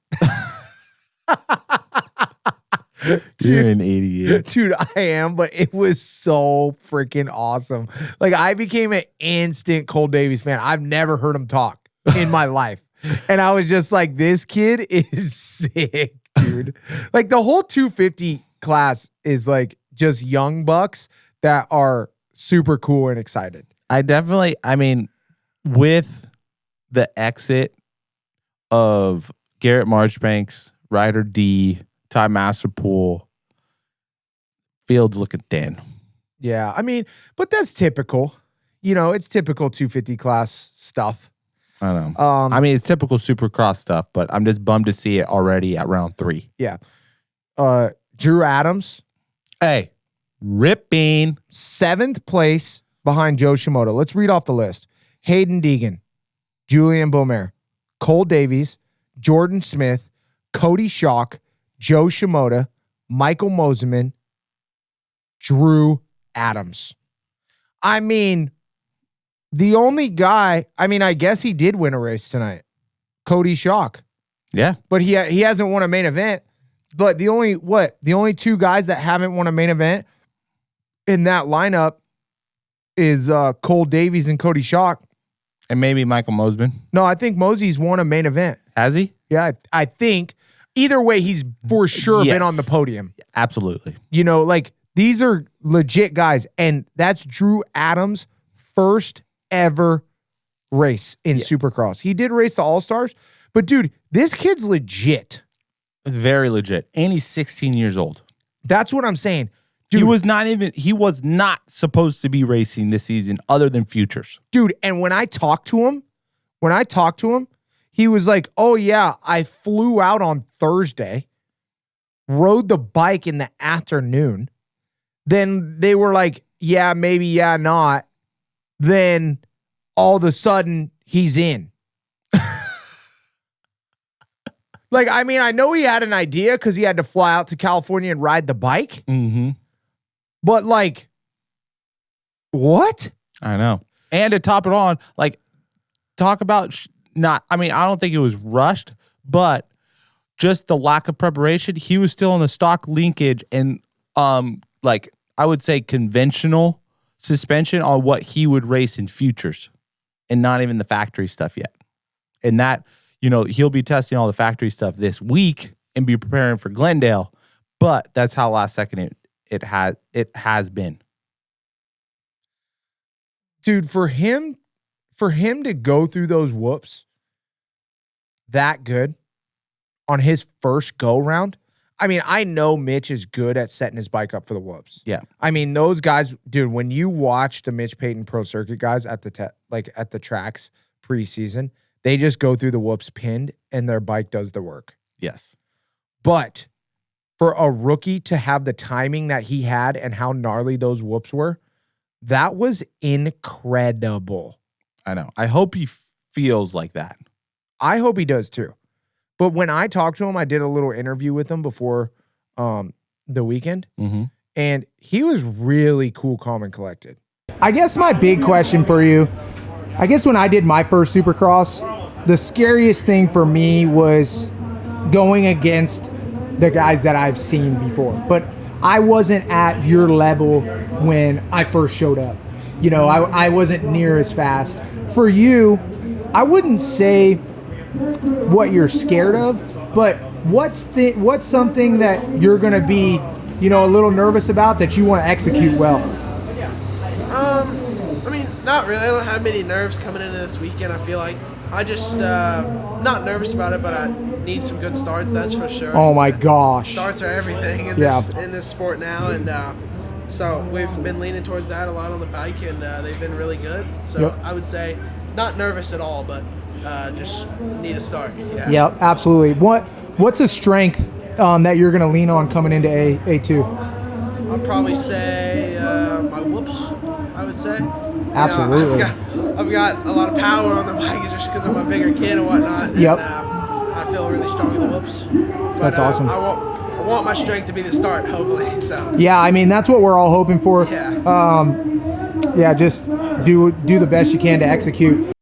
You're an idiot. Dude, I am, but it was so freaking awesome. Like, I became an instant Cole Davies fan. I've never heard him talk in my life. And I was just like, this kid is sick, dude. Like, the whole 250 class is like just young bucks that are super cool and excited. With the exit of Garrett Marchbanks, Ryder D, Ty Masterpool, field's looking thin. Yeah, but that's typical. It's typical 250 class stuff. I know. It's typical Supercross stuff, but I'm just bummed to see it already at round 3. Yeah. Drew Adams. Hey, ripping. 7th place behind Joe Shimoda. Let's read off the list. Hayden Deegan, Julian Beaumer, Cole Davies, Jordan Smith, Cody Schock, Joe Shimoda, Michael Moseman, Drew Adams. I mean, the only guy, I guess he did win a race tonight. Cody Schock. Yeah. But he hasn't won a main event. But the only two guys that haven't won a main event in that lineup is Cole Davies and Cody Schock. And maybe Michael Moseman. No, I think Mosey's won a main event. Has he? Yeah, I think. Either way, he's for sure been on the podium. Absolutely. These are legit guys. And that's Drew Adams' first ever race in Supercross. He did race the All-Stars. But, dude, this kid's legit. Very legit. And he's 16 years old. That's what I'm saying. Dude, he was not supposed to be racing this season other than futures. Dude, and when I talked to him, he was like, "Oh yeah, I flew out on Thursday, rode the bike in the afternoon. Then they were like, yeah, maybe, yeah, not. Then all of a sudden he's in." I know he had an idea because he had to fly out to California and ride the bike. Mm-hmm. But what? I know. And to top it on, talk about I don't think it was rushed, but just the lack of preparation. He was still in the stock linkage and I would say conventional suspension on what he would race in futures, and not even the factory stuff yet. And that, he'll be testing all the factory stuff this week and be preparing for Glendale. But that's how last second it has been. Dude, for him to go through those whoops that good on his first go round. I know Mitch is good at setting his bike up for the whoops. Yeah. Those guys, dude, when you watch the Mitch Payton Pro Circuit guys at the tracks preseason, they just go through the whoops pinned and their bike does the work. Yes. But for a rookie to have the timing that he had and how gnarly those whoops were, that was incredible. I know. I hope he feels like that. I hope he does too. But when I talked to him, I did a little interview with him before the weekend, and he was really cool, calm, and collected. I guess my big question for you, when I did my first Supercross, the scariest thing for me was going against the guys that I've seen before. But I wasn't at your level when I first showed up. I wasn't near as fast. For you, I wouldn't say what you're scared of, but what's something that you're going to be, a little nervous about that you want to execute well? Not really. I don't have many nerves coming into this weekend. I feel like I just not nervous about it, but I need some good starts. That's for sure. Oh my gosh! Starts are everything in this sport now, and so we've been leaning towards that a lot on the bike, and they've been really good. So I would say not nervous at all, but just need a start. Yeah. Yep, absolutely. What's a strength that you're going to lean on coming into A2? I'd probably say my whoops. I would say. Absolutely. I've got a lot of power on the bike just because I'm a bigger kid and whatnot. And, I feel really strong in the whoops. But, that's awesome. I want my strength to be the start, hopefully. So. Yeah, that's what we're all hoping for. Yeah. Just do the best you can to execute.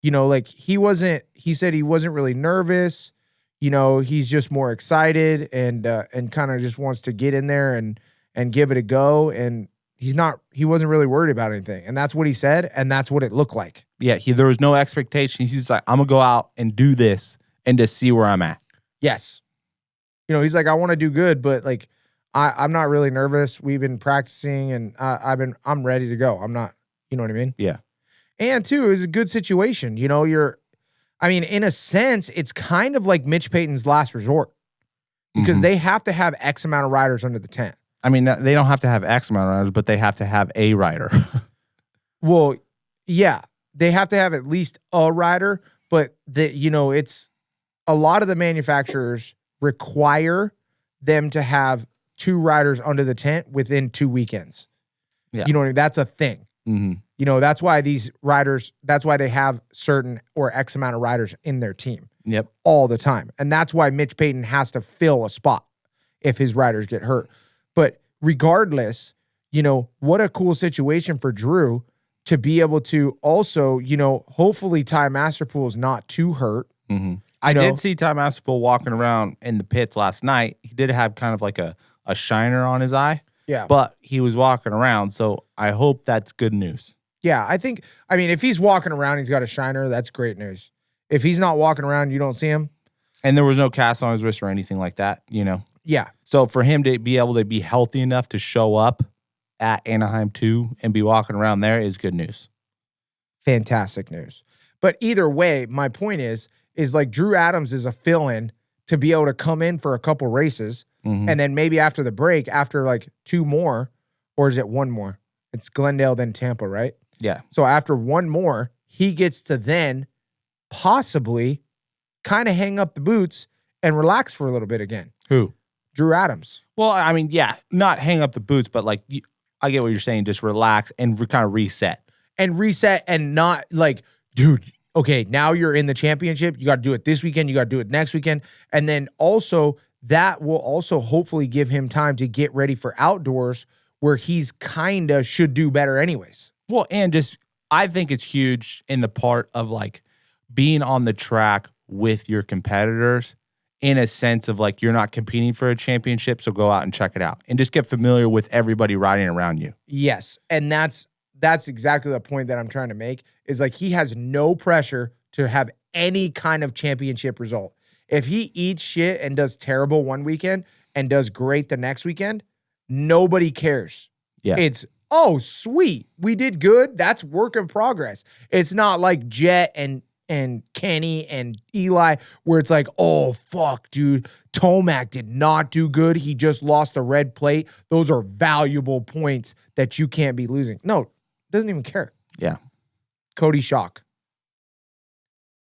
He said he wasn't really nervous. He's just more excited and kind of just wants to get in there and give it a go. And he wasn't really worried about anything. And that's what he said. And that's what it looked like. Yeah. There was no expectation. He's just like, I'm going to go out and do this and just see where I'm at. Yes. He's like, I want to do good, but I'm not really nervous. We've been practicing and I'm ready to go. I'm not, you know what I mean? Yeah. And too, it was a good situation. In a sense, it's kind of like Mitch Payton's last resort because they have to have X amount of riders under the tent. They don't have to have X amount of riders, but they have to have a rider. Well, yeah, they have to have at least a rider, but it's a lot of the manufacturers require them to have 2 riders under the tent within 2 weekends. Yeah. You know what I mean? That's a thing. Mm-hmm. You know, that's why these riders, that's why they have certain or X amount of riders in their team. Yep. All the time. And that's why Mitch Payton has to fill a spot if his riders get hurt. But regardless, you know, what a cool situation for Drew to be able to also, you know, hopefully Ty Masterpool is not too hurt. Mm-hmm. I did see Ty Masterpool walking around in the pits last night. He did have kind of like a shiner on his eye. Yeah. But he was walking around, so I hope that's good news. Yeah, I mean, if he's walking around, he's got a shiner, that's great news. If he's not walking around, you don't see him. And there was no cast on his wrist or anything like that, you know? Yeah. So for him to be able to be healthy enough to show up at Anaheim 2 and be walking around there is good news. Fantastic news. But either way, my point is like Drew Adams is a fill-in to be able to come in for a couple races, and then maybe after the break, after like 2 more, or is it 1 more? It's Glendale, then Tampa, right? Yeah. So after 1 more, he gets to then possibly kind of hang up the boots and relax for a little bit again. Who? Drew Adams. Well, I mean, yeah, not hang up the boots, but like, I get what you're saying. Just relax and kind of reset. And reset and not like, dude, okay, now you're in the championship. You got to do it this weekend. You got to do it next weekend. And then also that will also hopefully give him time to get ready for outdoors where he's kind of should do better anyways. Well, and just, I think it's huge in the part of like being on the track with your competitors in a sense of like, you're not competing for a championship. So go out and check it out and just get familiar with everybody riding around you. Yes. And that's exactly the point that I'm trying to make is like, he has no pressure to have any kind of championship result. If he eats shit and does terrible one weekend and does great the next weekend, nobody cares. Yeah. It's, oh, sweet. We did good. That's work in progress. It's not like Jet and Kenny and Eli where it's like, oh, fuck, dude. Tomac did not do good. He just lost the red plate. Those are valuable points that you can't be losing. No, doesn't even care. Yeah. Cody Schock.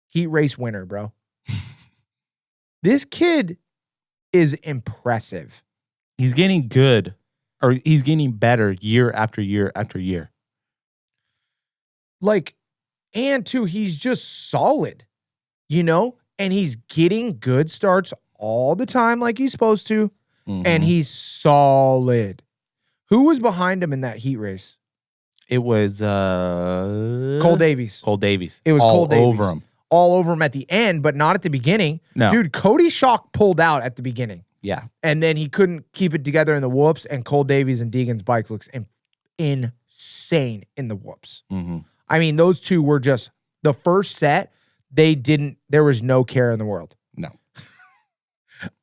Heat race winner, bro. This kid is impressive. He's getting good, or he's getting better year after year after year. Like, and too, he's just solid, you know? And he's getting good starts all the time like he's supposed to. And he's solid. Who was behind him in that heat race? It was Cole Davies. Cole Davies. It was all Cole Davies. over him. All over him at the end, but not at the beginning. No. Dude, Cody Schock pulled out at the beginning. Yeah. And then he couldn't keep it together in the whoops, and Cole Davies and Deegan's bikes looks insane in the whoops. I mean, those two were just, the first set, there was no care in the world. No.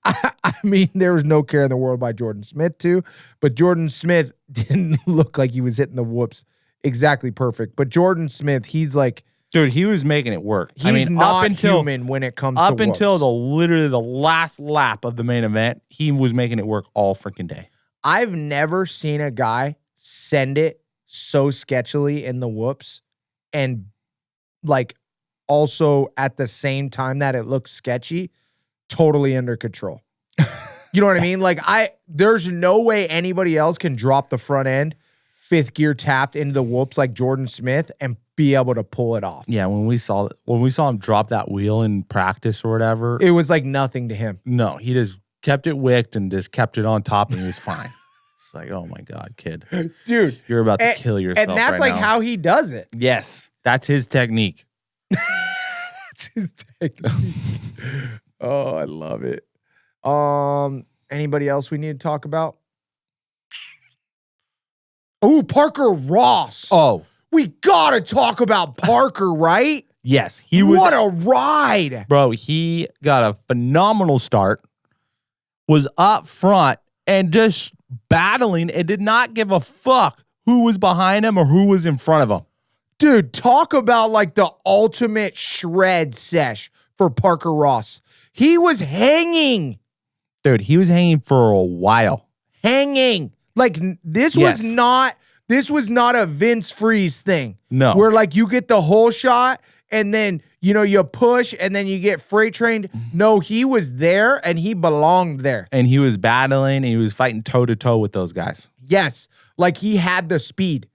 I mean, there was no care in the world by Jordan Smith too, but Jordan Smith didn't look like he was hitting the whoops exactly perfect. But Jordan Smith, he's like, dude, he was making it work. He's not human when it comes to up until whoops. literally the last lap of the main event. He was making it work all freaking day. I've never seen a guy send it so sketchily in the whoops and like also at the same time that it looks sketchy, totally under control. You know what I mean? Like there's no way anybody else can drop the front end, 5th gear tapped into the whoops like Jordan Smith and be able to pull it off. Yeah, when we saw him drop that wheel in practice or whatever, it was like nothing to him. No, he just kept it wicked and just kept it on top and he was fine. It's like, oh my God, kid. Dude. You're about to kill yourself. And that's like how he does it. Yes. That's his technique. That's his technique. Oh, I love it. Anybody else we need to talk about? Oh, Parker Ross. Oh. We gotta talk about Parker, right? Yes. He was. What a ride. Bro, he got a phenomenal start, was up front and just battling and did not give a fuck who was behind him or who was in front of him. Dude, talk about like the ultimate shred sesh for Parker Ross. He was hanging. Dude, he was hanging for a while. Hanging. Like this was not a Vince Freeze thing. No. Where like you get the whole shot and then, you know, you push and then you get freight trained. No, he was there and he belonged there. And he was battling and he was fighting toe to toe with those guys. Yes. Like he had the speed.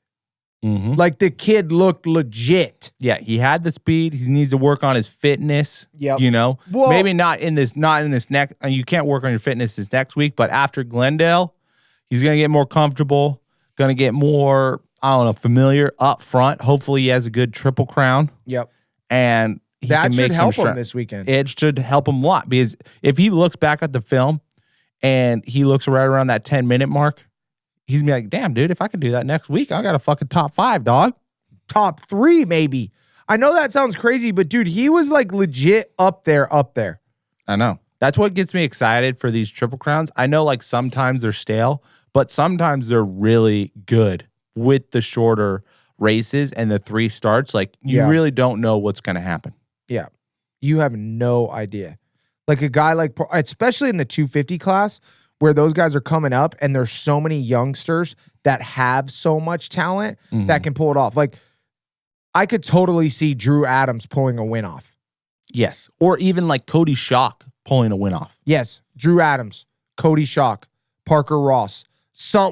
Like the kid looked legit. Yeah, he had the speed. He needs to work on his fitness. Yep. You know, Well, maybe not in this next. You can't work on your fitness this next week, but after Glendale, he's gonna get more comfortable. Gonna get more, I don't know, familiar up front. Hopefully, he has a good Triple Crown. Yep. And he that can should make help some him this weekend. It should help him a lot because if he looks back at the film and he looks right around that 10-minute mark, he's gonna be like, "Damn, dude, if I could do that next week, I got a fucking top 5, dog." Top 3, maybe. I know that sounds crazy, but dude, he was like legit up there. I know. That's what gets me excited for these Triple Crowns. I know like sometimes they're stale, but sometimes they're really good with the shorter races and the 3 starts. Like you really don't know what's going to happen. Yeah. You have no idea. Like a guy like, especially in the 250 class where those guys are coming up and there's so many youngsters that have so much talent that can pull it off. Like, I could totally see Drew Adams pulling a win off. Yes. Or even like Cody Schock pulling a win off. Yes. Drew Adams, Cody Schock, Parker Ross.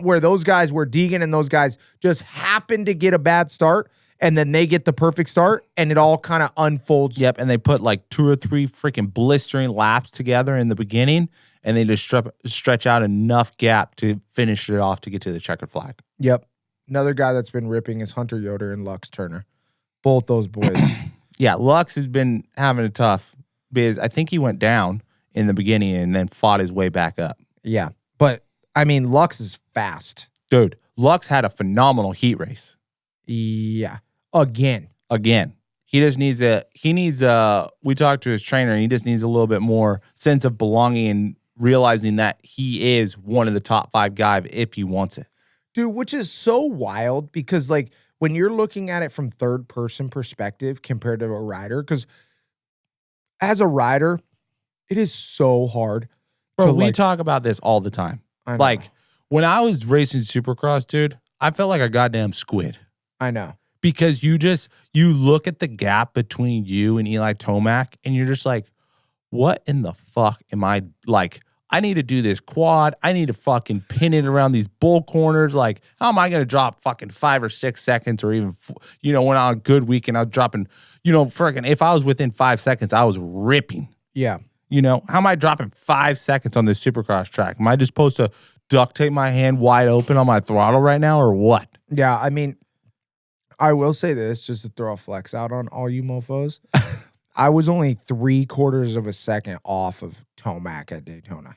Where those guys, where Deegan and those guys just happen to get a bad start and then they get the perfect start and it all kind of unfolds. Yep. And they put like 2 or 3 freaking blistering laps together in the beginning and they just stretch out enough gap to finish it off to get to the checkered flag. Yep. Another guy that's been ripping is Hunter Yoder and Lux Turner. Both those boys. Yeah, Lux has been having it tough because I think he went down in the beginning and then fought his way back up. Yeah. But, I mean, Lux is fast. Dude, Lux had a phenomenal heat race. Yeah. Again. He just needs we talked to his trainer and he just needs a little bit more sense of belonging and realizing that he is one of the top 5 guys if he wants it. Dude, which is so wild because, like, when you're looking at it from third-person perspective compared to a rider, because as a rider, it is so hard. Bro, we talk about this all the time. Like, when I was racing Supercross, dude, I felt like a goddamn squid. I know. Because you look at the gap between you and Eli Tomac, and you're just like, what in the fuck am I, like, I need to do this quad. I need to fucking pin it around these bull corners. Like, how am I going to drop fucking 5 or 6 seconds or even, when on a good weekend, I'm dropping, freaking, if I was within 5 seconds, I was ripping. Yeah. How am I dropping 5 seconds on this Supercross track? Am I just supposed to duct tape my hand wide open on my throttle right now or what? Yeah, I mean, I will say this just to throw a flex out on all you mofos. I was only 3/4 of a second off of Tomac at Daytona.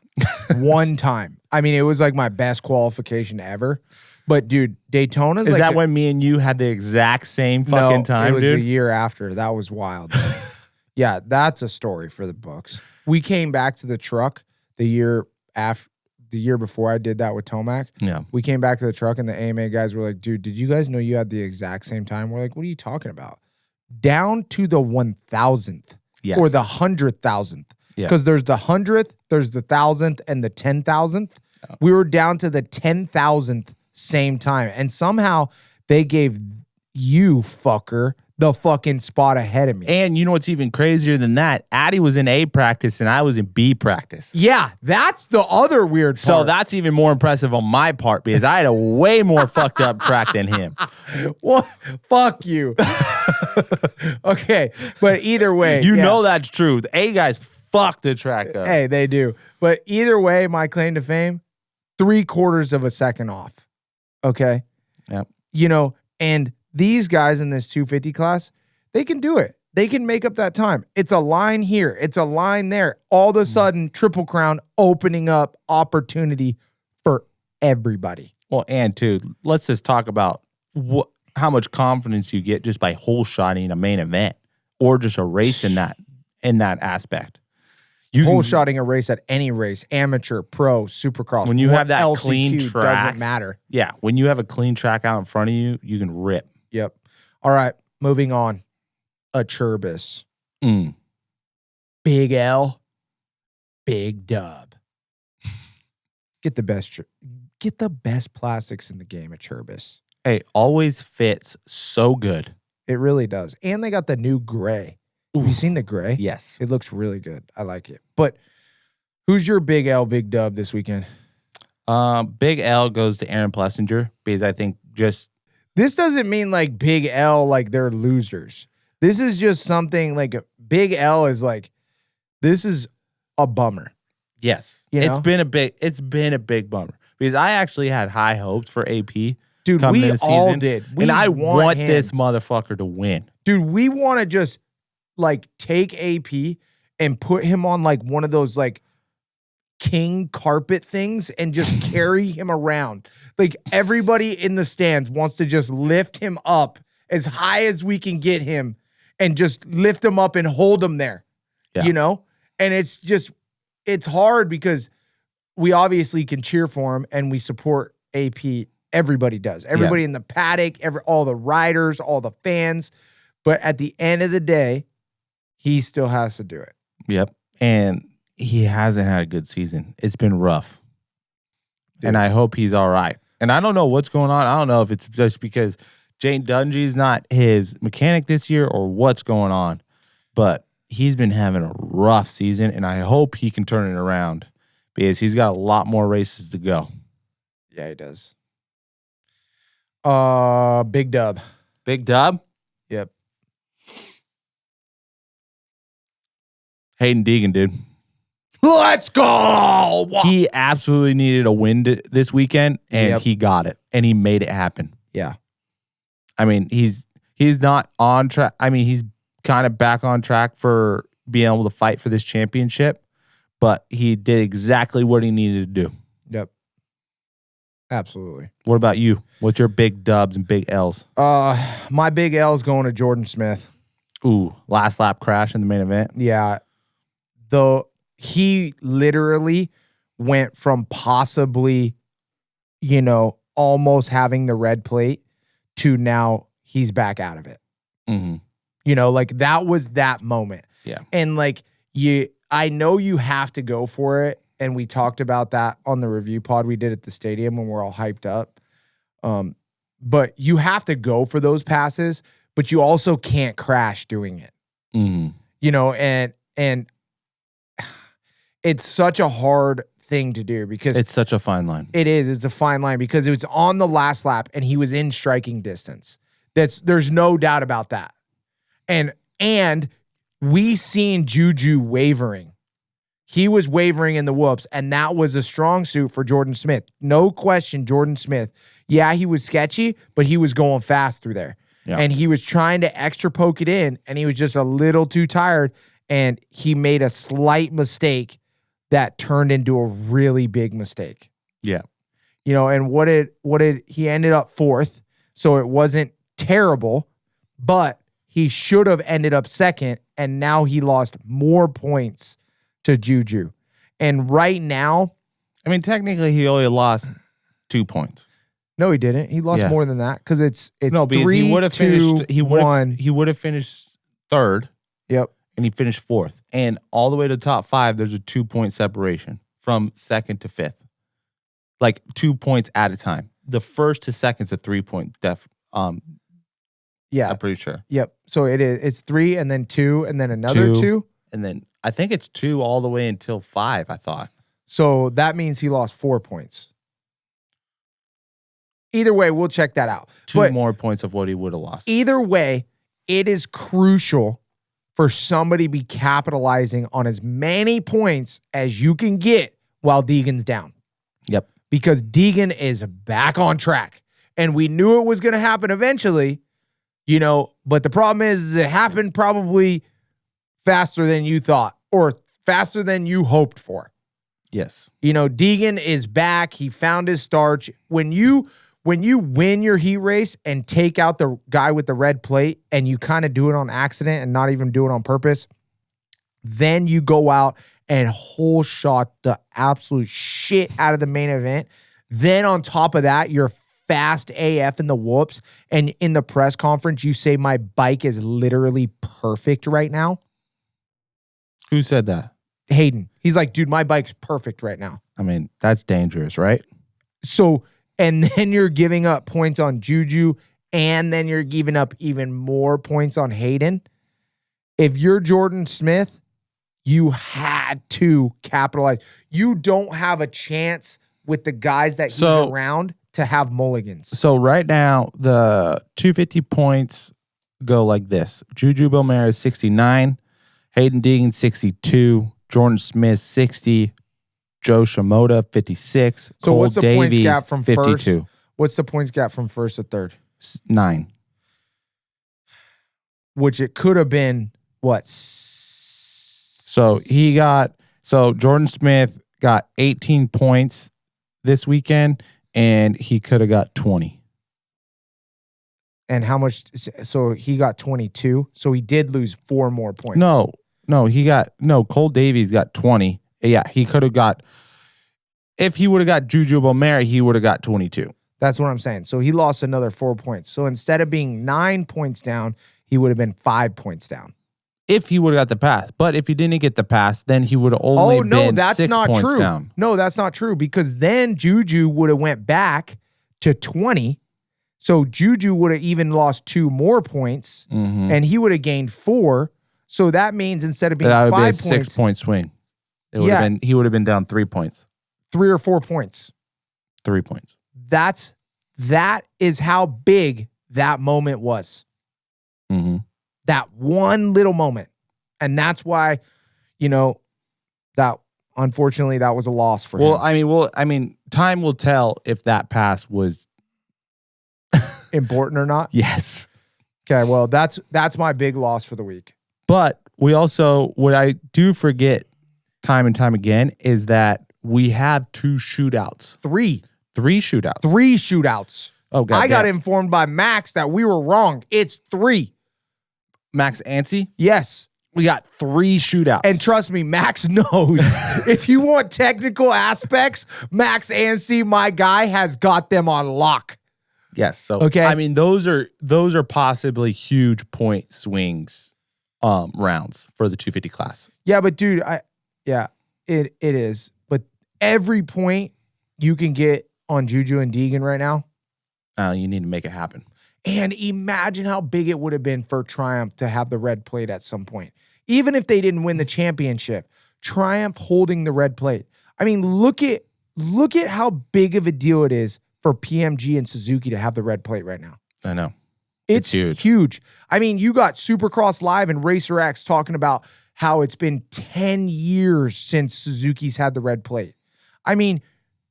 One time. I mean, it was like my best qualification ever. But, dude, Daytona's Is like... that when me and you had the exact same fucking time, dude? It was a year after. That was wild. Yeah, that's a story for the books. We came back to the truck the year before I did that with Tomac. Yeah. We came back to the truck and the AMA guys were like, dude, did you guys know you had the exact same time? We're like, what are you talking about? Down to the 1,000th or the 100,000th. Because there's the 100th, there's the 1,000th, and the 10,000th. Oh. We were down to the 10,000th same time. And somehow they gave you, fucker, the fucking spot ahead of me. And you know what's even crazier than that? Addy was in A practice and I was in B practice. Yeah, that's the other weird part. So that's even more impressive on my part because I had a way more fucked up track than him. Well, fuck you. Okay, but either way. You know that's true. The A guys fuck the track up. Hey, they do. But either way, my claim to fame, 3/4 of a second off. Okay? Yep. And these guys in this 250 class, they can do it. They can make up that time. It's a line here. It's a line there. All of a sudden, Triple Crown opening up opportunity for everybody. Well, and too, let's just talk about how much confidence you get just by hole shotting a main event or just a race in that aspect. Hole shotting a race at any race, amateur, pro, Supercross. When you have that LCQ, clean track, doesn't matter. Yeah, when you have a clean track out in front of you, you can rip. Yep. All right, moving on. A Churbis. Big L, big dub. Get the best plastics in the game at Churbis. Hey, always fits so good. It really does. And they got the new gray. Have you seen the gray? Yes. It looks really good. I like it. But who's your big L, big dub this weekend? Big L goes to Aaron Plessinger because I think just This doesn't mean like Big L, like they're losers. This is just something like Big L is like, this is a bummer. Yes. You know? It's been a big bummer because I actually had high hopes for AP. Dude, we all did. And I want this motherfucker to win. Dude, we want to just like take AP and put him on like one of those like king carpet things and just carry him around. Like everybody in the stands wants to just lift him up as high as we can get him and just lift him up and hold him there. Yeah. You know? And it's hard because we obviously can cheer for him and we support AP. Everybody does. Everybody in the paddock, all the riders, all the fans. But at the end of the day, he still has to do it. Yep. And he hasn't had a good season. It's been rough. Dude. And I hope he's all right. And I don't know what's going on. I don't know if it's just because Jane Dungy's not his mechanic this year or what's going on. But he's been having a rough season, and I hope he can turn it around because he's got a lot more races to go. Yeah, he does. Big dub. Big dub? Yep. Hayden Deegan, dude. Let's go! He absolutely needed a win this weekend, and he got it, and he made it happen. Yeah. I mean, he's not on track. I mean, he's kind of back on track for being able to fight for this championship, but he did exactly what he needed to do. Yep. Absolutely. What about you? What's your big dubs and big L's? My big L is going to Jordan Smith. Ooh, last lap crash in the main event. Yeah. He literally went from possibly, almost having the red plate to now he's back out of it. Mm-hmm. Like that was that moment. Yeah. And like I know you have to go for it. And we talked about that on the review pod we did at the stadium when we're all hyped up. But you have to go for those passes, but you also can't crash doing it. Mm-hmm. And it's such a hard thing to do because it's such a fine line. It is. It's a fine line because it was on the last lap and he was in striking distance. There's no doubt about that. And we seen Juju wavering. He was wavering in the whoops, and that was a strong suit for Jordan Smith. No question, Jordan Smith. Yeah, he was sketchy, but he was going fast through there. Yeah. And he was trying to extra poke it in, and he was just a little too tired, and he made a slight mistake that turned into a really big mistake. Yeah. And he ended up fourth, so it wasn't terrible, but he should have ended up second, and now he lost more points to Juju. And right now, I mean, technically he only lost 2 points. No, he didn't. He lost more than that because it's no, 3, he would have finished. He would have finished third. Yep. And he finished fourth. And all the way to the top 5, there's a 2-point separation from second to fifth. Like 2 points at a time. The first to second's a 3-point yeah. I'm pretty sure. Yep. So it is. It's 3 and then 2 and then another 2. And then I think it's 2 all the way until 5, I thought. So that means he lost 4 points. Either way, we'll check that out. 2 more points of what he would have lost. Either way, it is crucial for somebody to be capitalizing on as many points as you can get while Deegan's down. Yep. Because Deegan is back on track. And we knew it was going to happen eventually, but the problem is it happened probably faster than you thought or faster than you hoped for. Yes. Deegan is back. He found his starch. When you win your heat race and take out the guy with the red plate and you kind of do it on accident and not even do it on purpose, then you go out and whole shot the absolute shit out of the main event. Then on top of that, you're fast AF in the whoops. And in the press conference, you say my bike is literally perfect right now. Who said that? Hayden. He's like, dude, my bike's perfect right now. I mean, that's dangerous, right? So, and then you're giving up points on Juju, and then you're giving up even more points on Hayden. If you're Jordan Smith, you had to capitalize. You don't have a chance with the guys that he's around to have mulligans. So right now, the 250 points go like this. Juju Belmare is 69, Hayden Deegan 62, Jordan Smith 60, Joe Shimoda 56, So Cole what's the Davies points gap from 52. first? What's the points gap from first to third? 9. Which it could have been what? So Jordan Smith got 18 points this weekend, and he could have got 20. And how much? So he got 22. So he did lose 4 more points. No, Cole Davies got 20. Yeah, he could have got, if he would have got Juju Belmare, he would have got 22. That's what I'm saying. So he lost another 4 points. So instead of being 9 points down, he would have been 5 points down. If he would have got the pass. But if he didn't get the pass, then he would have only been 6 points true. down. No, that's not true, because then Juju would have went back to 20. So Juju would have even lost 2 more points, and he would have gained 4. So that means instead of being that would 5 be a points, 6-point swing. It would have been, he would have been down 3 points. 3 or 4 points. 3 points. That is how big that moment was. That one little moment. And that's why, that unfortunately that was a loss for him. I mean, time will tell if that pass was important or not. Yes. Okay, well, that's my big loss for the week. But we also, what I do forget time and time again is that we have 2 shootouts. 3 shootouts. 3 shootouts. Oh, God. I got informed by Max that we were wrong. It's 3. Max Ansey? Yes. We got 3 shootouts. And trust me, Max knows. If you want technical aspects, Max Ansey, my guy, has got them on lock. Yes. So, okay. I mean, those are possibly huge point swings rounds for the 250 class. Yeah, but dude, it is. But every point you can get on Juju and Deegan right now, you need to make it happen. And imagine how big it would have been for Triumph to have the red plate at some point. Even if they didn't win the championship, Triumph holding the red plate. I mean, look at how big of a deal it is for PMG and Suzuki to have the red plate right now. I know. It's huge. I mean, you got Supercross Live and Racer X talking about how it's been 10 years since Suzuki's had the red plate. I mean,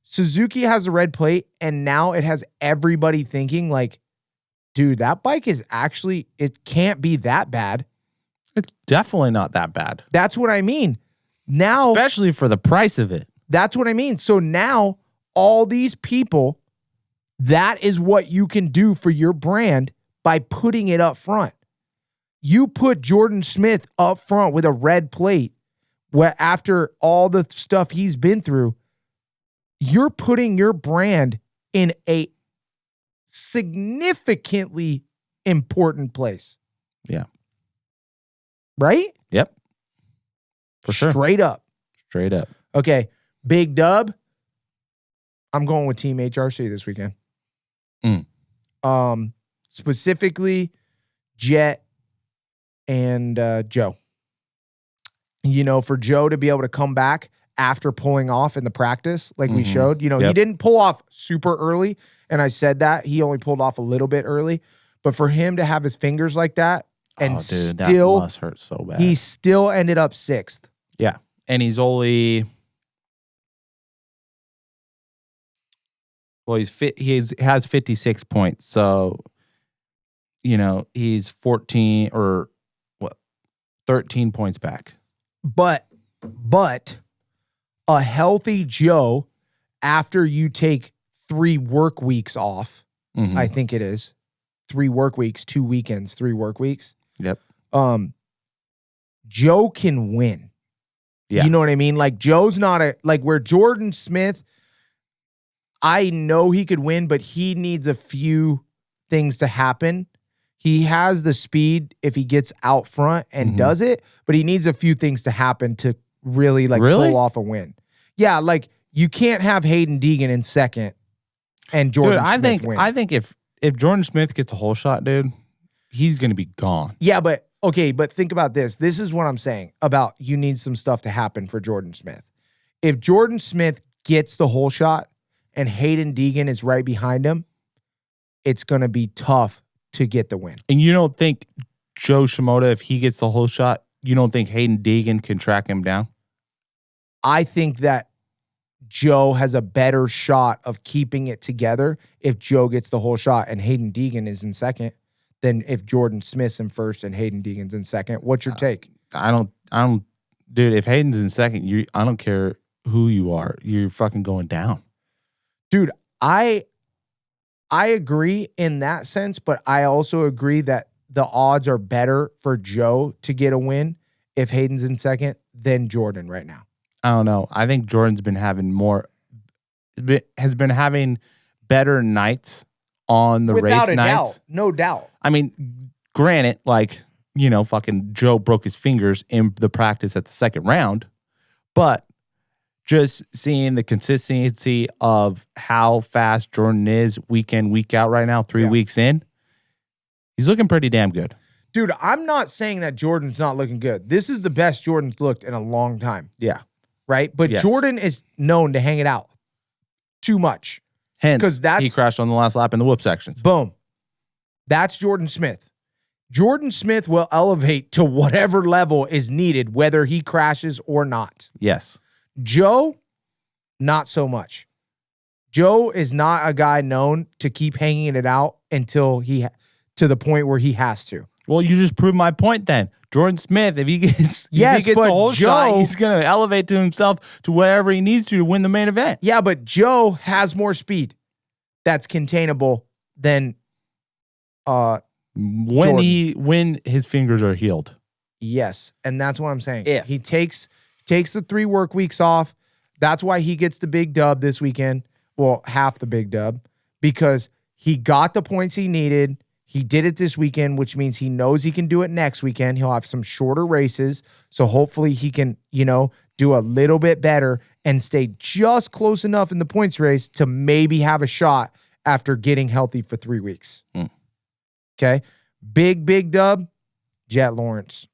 Suzuki has the red plate, and now it has everybody thinking like, dude, that bike is actually, it can't be that bad. It's definitely not that bad. That's what I mean. Now, especially for the price of it. That's what I mean. So now all these people, that is what you can do for your brand by putting it up front. You put Jordan Smith up front with a red plate where after all the stuff he's been through, you're putting your brand in a significantly important place. Yeah. Right? Yep. For sure. Straight up. Straight up. Okay. Big dub. I'm going with Team HRC this weekend. Specifically Jet and Joe. For Joe to be able to come back after pulling off in the practice, like we showed, he didn't pull off super early. And I said that he only pulled off a little bit early, but for him to have his fingers like that and that must hurt so bad. He still ended up 6th. Yeah. And he's only, well, he has 56 points. So, he's 14 or 13 points back. But a healthy Joe, after you take 3 work weeks off, I think it is 3 work weeks, 2 weekends, 3 work weeks. Yep. Joe can win. Yeah. You know what I mean? Like Joe's not where Jordan Smith, I know he could win, but he needs a few things to happen. He has the speed if he gets out front and does it, but he needs a few things to happen to really pull off a win. Yeah, you can't have Hayden Deegan in 2nd and Jordan Smith win. I think if Jordan Smith gets a whole shot, dude, he's going to be gone. Yeah, but think about this. This is what I'm saying about you need some stuff to happen for Jordan Smith. If Jordan Smith gets the whole shot and Hayden Deegan is right behind him, it's going to be tough to get the win. And you don't think Joe Shimoda, if he gets the whole shot, you don't think Hayden Deegan can track him down? I think that Joe has a better shot of keeping it together if Joe gets the whole shot and Hayden Deegan is in second than if Jordan Smith's in first and Hayden Deegan's in second. What's your take? I don't, dude, if Hayden's in second, I don't care who you are. You're fucking going down. Dude, I agree in that sense, but I also agree that the odds are better for Joe to get a win if Hayden's in second than Jordan right now. I don't know. I think Jordan's been having has been having better nights on the Without race a nights. doubt. No doubt. I mean, granted, like, fucking Joe broke his fingers in the practice at the second round, but just seeing the consistency of how fast Jordan is week in, week out right now, 3 weeks in, he's looking pretty damn good. Dude, I'm not saying that Jordan's not looking good. This is the best Jordan's looked in a long time. Yeah. Right? But Yes. Jordan is known to hang it out too much. Hence, 'Cause he crashed on the last lap in the whoop sections. Boom. That's Jordan Smith. Jordan Smith will elevate to whatever level is needed, whether he crashes or not. Yes. Joe, not so much. Joe is not a guy known to keep hanging it out until to the point where he has to. Well, you just proved my point then. Jordan Smith, if he gets but a whole shot, Joe- he's going to elevate to himself to wherever he needs to win the main event. Yeah, but Joe has more speed that's containable than when his fingers are healed. yes. And that's what I'm saying. If. He takes the 3 work weeks off. That's why he gets the big dub this weekend. Well, half the big dub, because he got the points he needed. He did it this weekend, which means he knows he can do it next weekend. He'll have some shorter races. So hopefully he can, do a little bit better and stay just close enough in the points race to maybe have a shot after getting healthy for 3 weeks. Okay. Big dub, Jet Lawrence.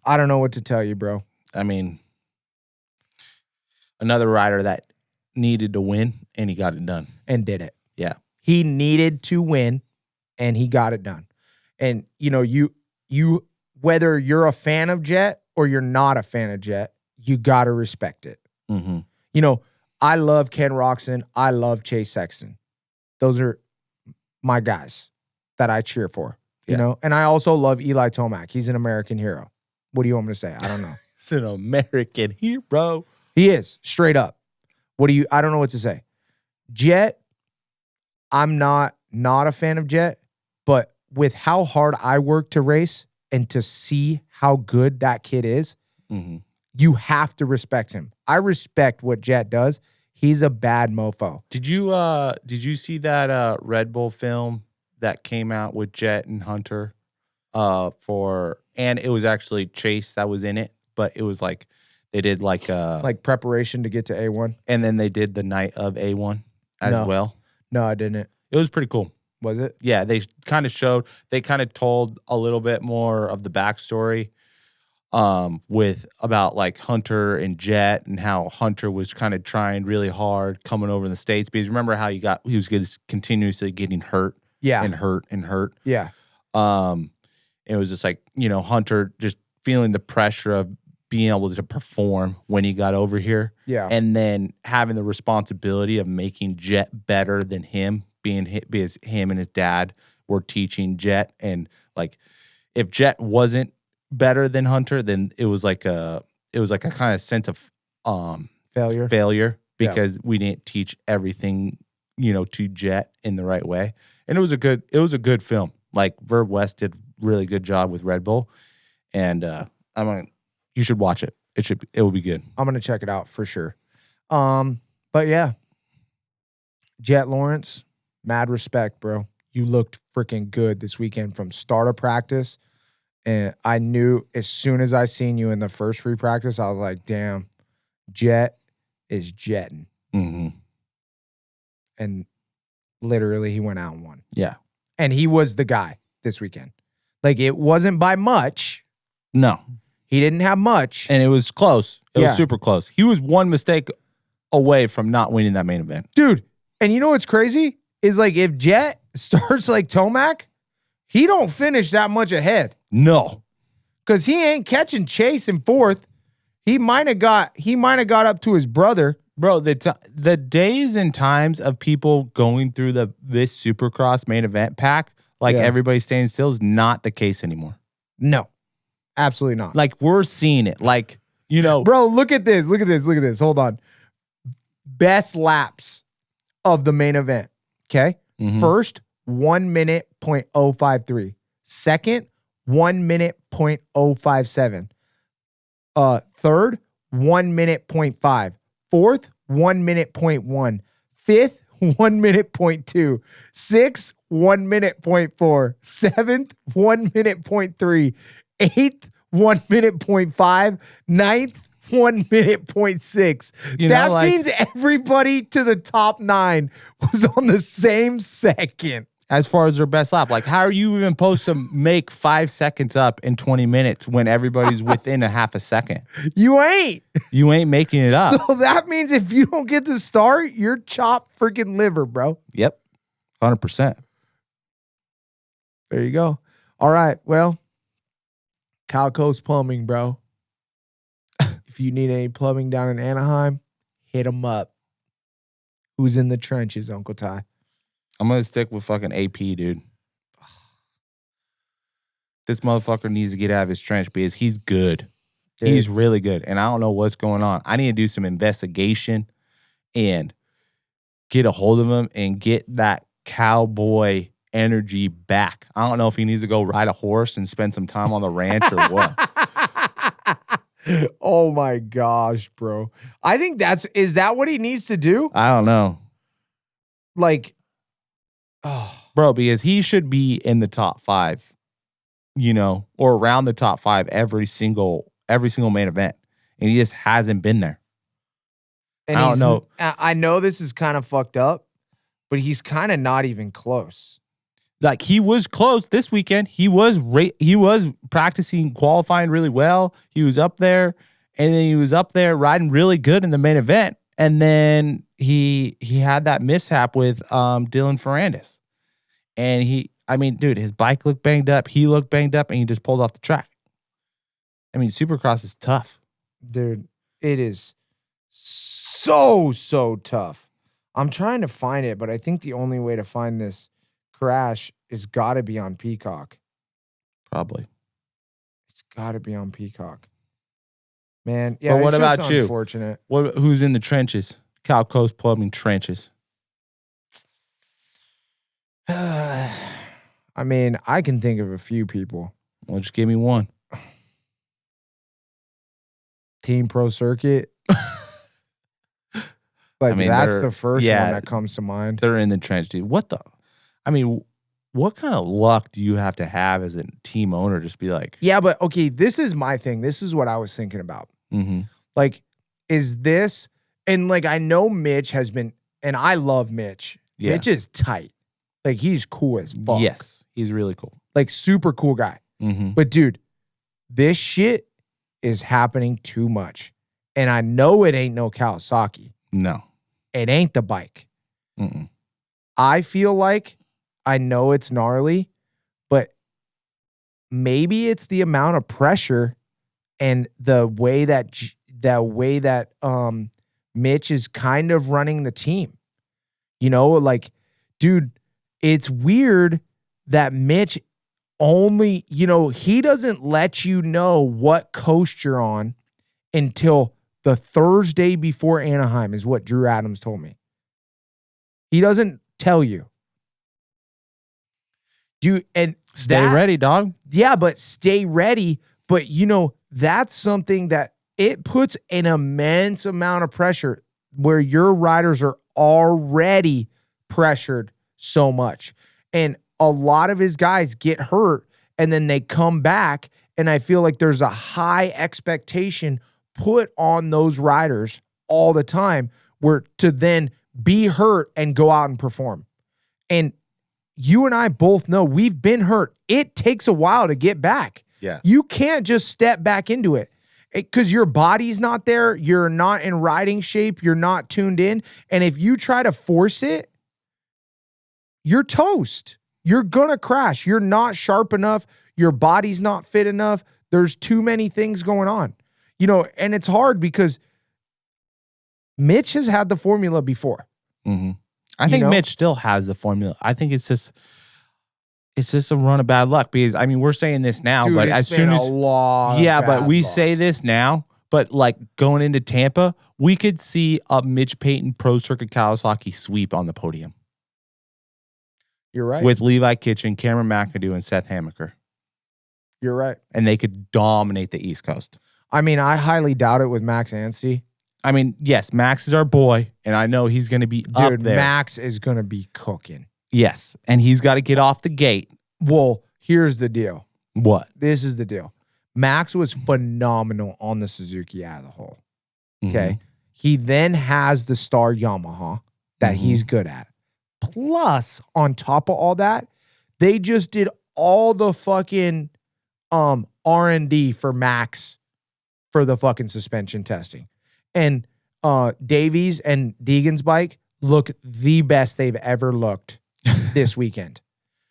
I don't know what to tell you, bro. I mean, another rider that needed to win, and he got it done. And did it. Yeah. He needed to win, and he got it done. And, you whether you're a fan of Jet or you're not a fan of Jet, you got to respect it. Mm-hmm. I love Ken Roczen. I love Chase Sexton. Those are my guys that I cheer for, And I also love Eli Tomac. He's an American hero. What do you want me to say? I don't know. He's an American hero. He is, straight up. I don't know what to say. Jet, I'm not a fan of Jet, but with how hard I work to race and to see how good that kid is, you have to respect him. I respect what Jet does. He's a bad mofo. Did you see that Red Bull film that came out with Jet and Hunter? And it was actually Chase that was in it, but it was like they did like preparation to get to A1. And then they did the night of A1 as well. No, I didn't. It was pretty cool. Was it? Yeah, they kind of told a little bit more of the backstory about like Hunter and Jet and how Hunter was kind of trying really hard coming over in the States, because remember how he was continuously getting hurt and hurt and hurt. Yeah. It was just like, Hunter just feeling the pressure of being able to perform when he got over here. Yeah. And then having the responsibility of making Jet better than him, because him and his dad were teaching Jet. And like, if Jet wasn't better than Hunter, then it was like a kind of sense of failure because we didn't teach everything, to Jet in the right way. And it was a good film. Like Verb West did really good job with Red Bull. And you should watch it. It will be good. I'm gonna check it out for sure. But yeah. Jet Lawrence, mad respect, bro. You looked freaking good this weekend from start of practice. And I knew as soon as I seen you in the first free practice, I was like, damn, Jet is jetting. Mm-hmm. And literally he went out and won. Yeah. And he was the guy this weekend. Like, it wasn't by much. No. He didn't have much. And it was close. It was super close. He was one mistake away from not winning that main event. Dude, and you know what's crazy? Is like if Jet starts like Tomac, he don't finish that much ahead. No. Because he ain't catching Chase in fourth. He might have got up to his brother. Bro, the days and times of people going through this Supercross main event pack, like everybody staying still, is not the case anymore. No, absolutely not. Like, we're seeing it. Like, bro, look at this. Look at this. Look at this. Hold on. Best laps of the main event. Okay. Mm-hmm. First, 1 minute .053. Second, 1 minute .057. Third, 1 minute .5. Fourth, 1 minute .1. Fifth, 1 minute .2. Sixth, 1 minute .4. Seventh, 1 minute .3. Eighth, 1 minute .5. Ninth, 1 minute .6. That means everybody to the top 9 was on the same second. As far as their best lap, like, how are you even supposed to make 5 seconds up in 20 minutes when everybody's within a half a second? You ain't. You ain't making it up. So that means if you don't get to start, you're chopped freaking liver, bro. Yep. 100%. There you go. All right. Well, Kyle Coast Plumbing, bro. If you need any plumbing down in Anaheim, hit him up. Who's in the trenches, Uncle Ty? I'm going to stick with fucking AP, dude. This motherfucker needs to get out of his trench because he's good. Dude. He's really good. And I don't know what's going on. I need to do some investigation and get a hold of him and get that cowboy energy back. I don't know if he needs to go ride a horse and spend some time on the ranch or what. Oh my gosh, bro. I think is that what he needs to do? I don't know. Like, bro, because he should be in the top 5, or around the top 5 every single main event. And he just hasn't been there. And I don't know. I know this is kind of fucked up, but he's kind of not even close. Like, he was close this weekend. He was practicing qualifying really well. He was up there, and then he was up there riding really good in the main event. And then he had that mishap with Dylan Ferrandis. And dude, his bike looked banged up. He looked banged up, and he just pulled off the track. I mean, Supercross is tough. Dude, it is so tough. I'm trying to find it, but I think the only way to find this crash is got to be on Peacock. Probably. It's got to be on Peacock. Man, yeah, but what it's about just you? Unfortunate. Who's in the trenches? Cal Coast Plumbing trenches. I mean, I can think of a few people. Well, just give me one. Team Pro Circuit. That's the first one that comes to mind. They're in the trench, dude. What kind of luck do you have to have as a team owner? Just be like, yeah, but okay, this is my thing. This is what I was thinking about. Mm-hmm. Like, is this, and like, I know Mitch has been, and I love Mitch. Yeah. Mitch is tight. Like, he's cool as fuck. Yes, he's really cool. Like, super cool guy. Mm-hmm. But dude, this shit is happening too much. And I know it ain't no Kawasaki. No. It ain't the bike. Mm-mm. I feel like, I know it's gnarly, but maybe it's the amount of pressure and the way that Mitch is kind of running the team. Like, dude, it's weird that Mitch only, he doesn't let you know what coast you're on until the Thursday before Anaheim, is what Drew Adams told me. He doesn't tell you. And stay ready, dog. Yeah, but stay ready. But that's something that it puts an immense amount of pressure where your riders are already pressured so much. And a lot of his guys get hurt and then they come back. And I feel like there's a high expectation put on those riders all the time where to then be hurt and go out and perform. And you and I both know we've been hurt. It takes a while to get back. Yeah. You can't just step back into it. because your body's not there. You're not in riding shape. You're not tuned in. And if you try to force it, you're toast. You're going to crash. You're not sharp enough. Your body's not fit enough. There's too many things going on. You know, and it's hard because Mitch has had the formula before. Mm-hmm. I think Mitch still has the formula. I think it's just a run of bad luck because I mean we're saying this now, dude, but as soon as but we say this now, but like going into Tampa, we could see a Mitch Payton Pro Circuit Kawasaki sweep on the podium. You're right. With Levi Kitchen, Cameron McAdoo, and Seth Hamaker. You're right. And they could dominate the East Coast. I mean, I highly doubt it with Max Anstey. I mean, yes, Max is our boy, and I know he's going to be up there. Max is going to be cooking. Yes, and he's got to get off the gate. Well, here's the deal. What? This is the deal. Max was phenomenal on the Suzuki out of the hole. Okay. Mm-hmm. He then has the Star Yamaha that he's good at. Plus, on top of all that, they just did all the fucking R&D for Max for the fucking suspension testing. And Davies and Deegan's bike look the best they've ever looked this weekend.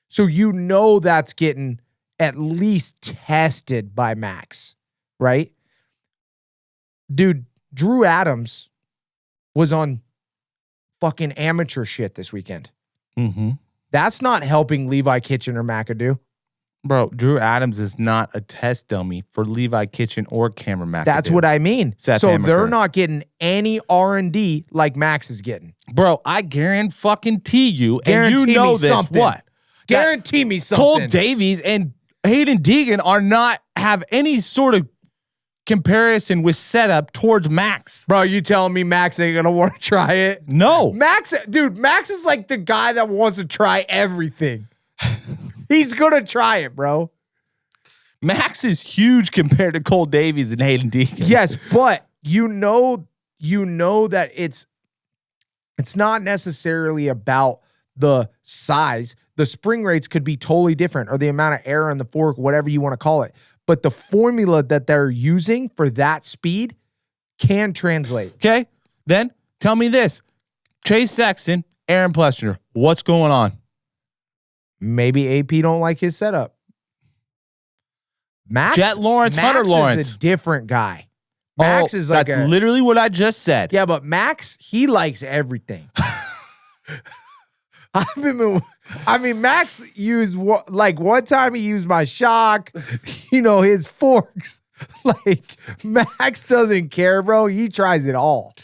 So you know that's getting at least tested by Max, right? Dude, Drew Adams was on fucking amateur shit this weekend. Mm-hmm. That's not helping Levi Kitchen or McAdoo. Bro, Drew Adams is not a test dummy for Levi Kitchen or Cameron McAdoo. That's what I mean. Seth so Hamaker. They're not getting any R&D like Max is getting. Bro, I guarantee you, and you know this, something. What? Guarantee me something. Cole Davies and Hayden Deegan are not have any sort of comparison with setup towards Max. Bro, you telling me Max ain't gonna want to try it? No. Max is like the guy that wants to try everything. He's gonna try it, bro. Max is huge compared to Cole Davies and Hayden Deegan. Yes, but you know that it's not necessarily about the size. The spring rates could be totally different, or the amount of air in the fork, whatever you want to call it. But the formula that they're using for that speed can translate. Okay, then tell me this. Chase Sexton, Aaron Plessinger, what's going on? Maybe AP don't like his setup. Max, Jet Lawrence, Hunter Lawrence is a different guy. Max is like that's literally what I just said. Yeah, but Max, he likes everything. Max used one time he used my shock, his forks. Like Max doesn't care, bro. He tries it all.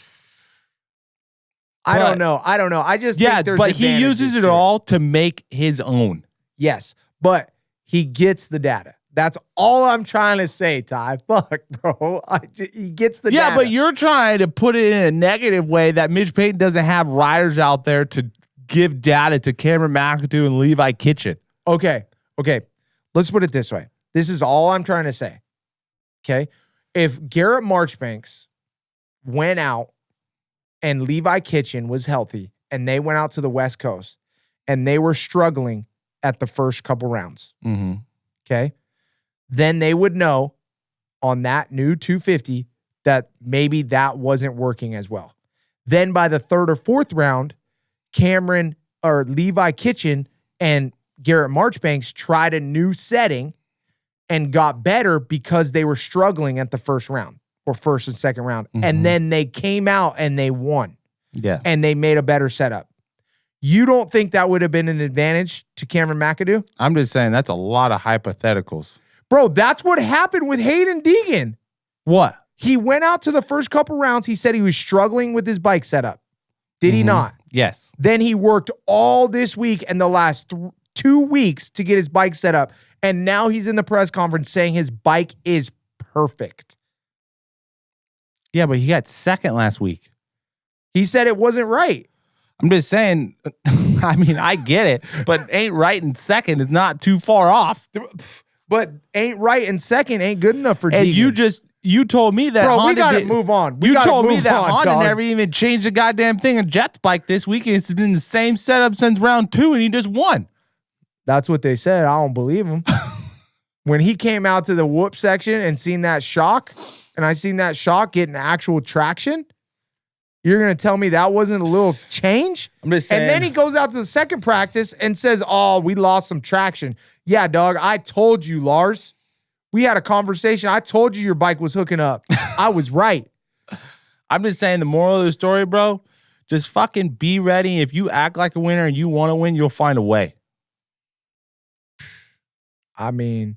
I don't know. I just think there's but he uses it all to make his own. Yes, but he gets the data. That's all I'm trying to say, Ty. Fuck, bro. He gets the data. Yeah, but you're trying to put it in a negative way that Mitch Payton doesn't have riders out there to give data to Cameron McAdoo and Levi Kitchen. Okay. Let's put it this way. This is all I'm trying to say. Okay? If Garrett Marchbanks went out and Levi Kitchen was healthy and they went out to the West Coast and they were struggling at the first couple rounds, okay, then they would know on that new 250 that maybe that wasn't working as well. Then by the third or fourth round, Cameron or Levi Kitchen and Garrett Marchbanks tried a new setting and got better because they were struggling at the first round or first and second round. And then they came out and they won. Yeah. And they made a better setup. You don't think that would have been an advantage to Cameron McAdoo? I'm just saying that's a lot of hypotheticals. Bro, that's what happened with Hayden Deegan. What? He went out to the first couple rounds. He said he was struggling with his bike setup. Did he not? Yes. Then he worked all this week and the last 2 weeks to get his bike set up. And now he's in the press conference saying his bike is perfect. Yeah, but he got second last week. He said it wasn't right. I'm just saying, I get it, but ain't right in second is not too far off. But ain't right in second ain't good enough for Deegan. And you told me that Bro, Honda we gotta move on. You told me that Honda never even changed a goddamn thing on Jet's bike this week, and it's been the same setup since round 2, and he just won. That's what they said. I don't believe him. When he came out to the whoop section and seen that shock, and I seen that shock getting actual traction, you're going to tell me that wasn't a little change? I'm just saying. And then he goes out to the second practice and says, oh, we lost some traction. Yeah, dog, I told you, Lars. We had a conversation. I told you your bike was hooking up. I was right. I'm just saying the moral of the story, bro, just fucking be ready. If you act like a winner and you want to win, you'll find a way. I mean,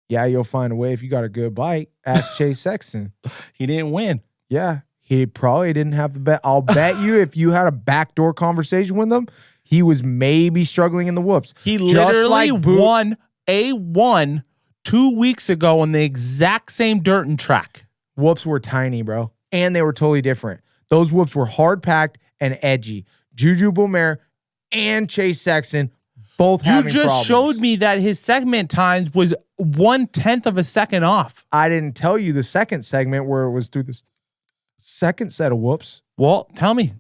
yeah, you'll find a way if you got a good bike. Ask Chase Sexton. He didn't win. Yeah, he probably didn't have the bet. I'll bet you if you had a backdoor conversation with him, he was maybe struggling in the whoops. He literally won A1 2 weeks ago on the exact same dirt and track. Whoops were tiny, bro. And they were totally different. Those whoops were hard-packed and edgy. Juju Boomer and Chase Sexton both having problems. You just showed me that his segment times was 1/10 of a second off. I didn't tell you the second segment where it was through this second set of whoops. Well, tell me.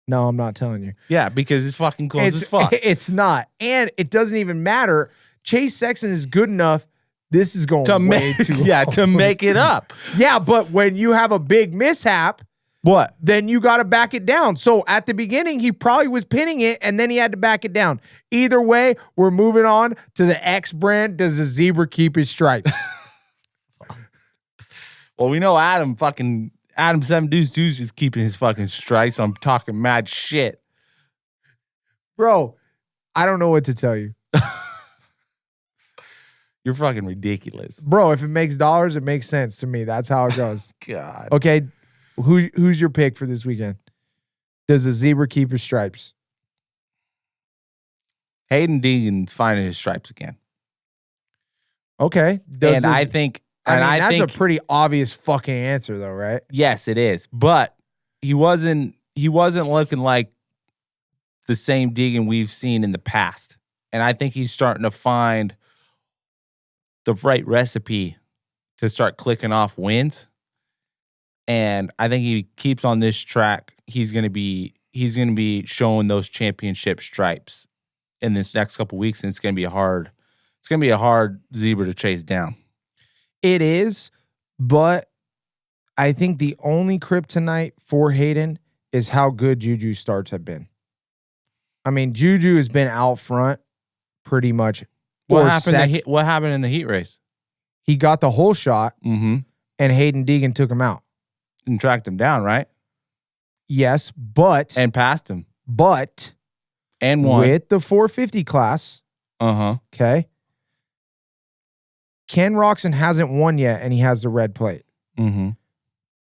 No, I'm not telling you. Yeah, because it's fucking close as fuck. It's not. And it doesn't even matter. Chase Sexton is good enough. This is going way too long. Yeah, to make it up. Yeah, but when you have a big mishap, what? Then you got to back it down. So at the beginning, he probably was pinning it, and then he had to back it down. Either way, we're moving on to the X brand. Does the zebra keep his stripes? Well, we know Adam 7 Deuce Deuce is keeping his fucking stripes. I'm talking mad shit. Bro, I don't know what to tell you. You're fucking ridiculous. Bro, if it makes dollars, it makes sense to me. That's how it goes. God. Okay, who's your pick for this weekend? Does the zebra keep his stripes? Hayden Deegan's finding his stripes again. Okay. I think that's a pretty obvious fucking answer though, right? Yes, it is. But he wasn't looking like the same Deegan we've seen in the past. And I think he's starting to find the right recipe to start clicking off wins. And I think he keeps on this track, he's gonna be showing those championship stripes in this next couple weeks, and it's gonna be a hard zebra to chase down. It is, but I think the only kryptonite for Hayden is how good Juju's starts have been. I mean, Juju has been out front pretty much. What happened in the heat race? He got the whole shot, and Hayden Deegan took him out. And tracked him down, right? Yes, but... And passed him. But... And won. With the 450 class. Okay. Ken Roczen hasn't won yet, and he has the red plate.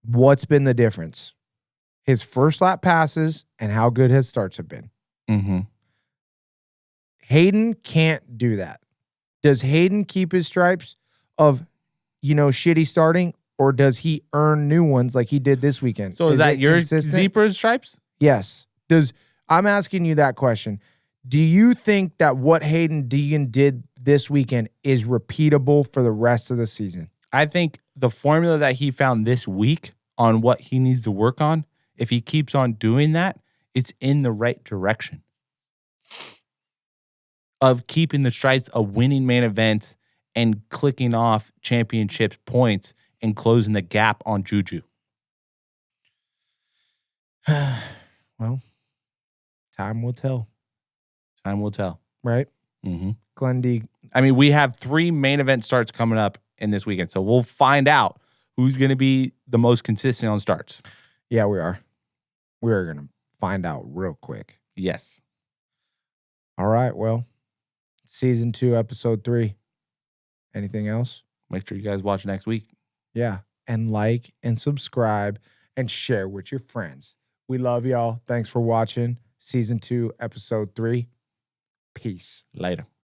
What's been the difference? His first lap passes and how good his starts have been. Hayden can't do that. Does Hayden keep his stripes of, shitty starting, or does he earn new ones like he did this weekend? So is that your zebra stripes? Yes. I'm asking you that question. Do you think that what Hayden Deegan did this weekend is repeatable for the rest of the season? I think the formula that he found this week on what he needs to work on, if he keeps on doing that, it's in the right direction of keeping the stripes of winning main events and clicking off championship points and closing the gap on Juju. Well, time will tell. Time will tell. Right? Glenn D. I mean, we have 3 main event starts coming up in this weekend, so we'll find out who's going to be the most consistent on starts. Yeah, we are. We're going to find out real quick. Yes. All right, well, season 2, episode 3. Anything else? Make sure you guys watch next week. Yeah, and like and subscribe and share with your friends. We love y'all. Thanks for watching season 2, episode 3. Peace. Later.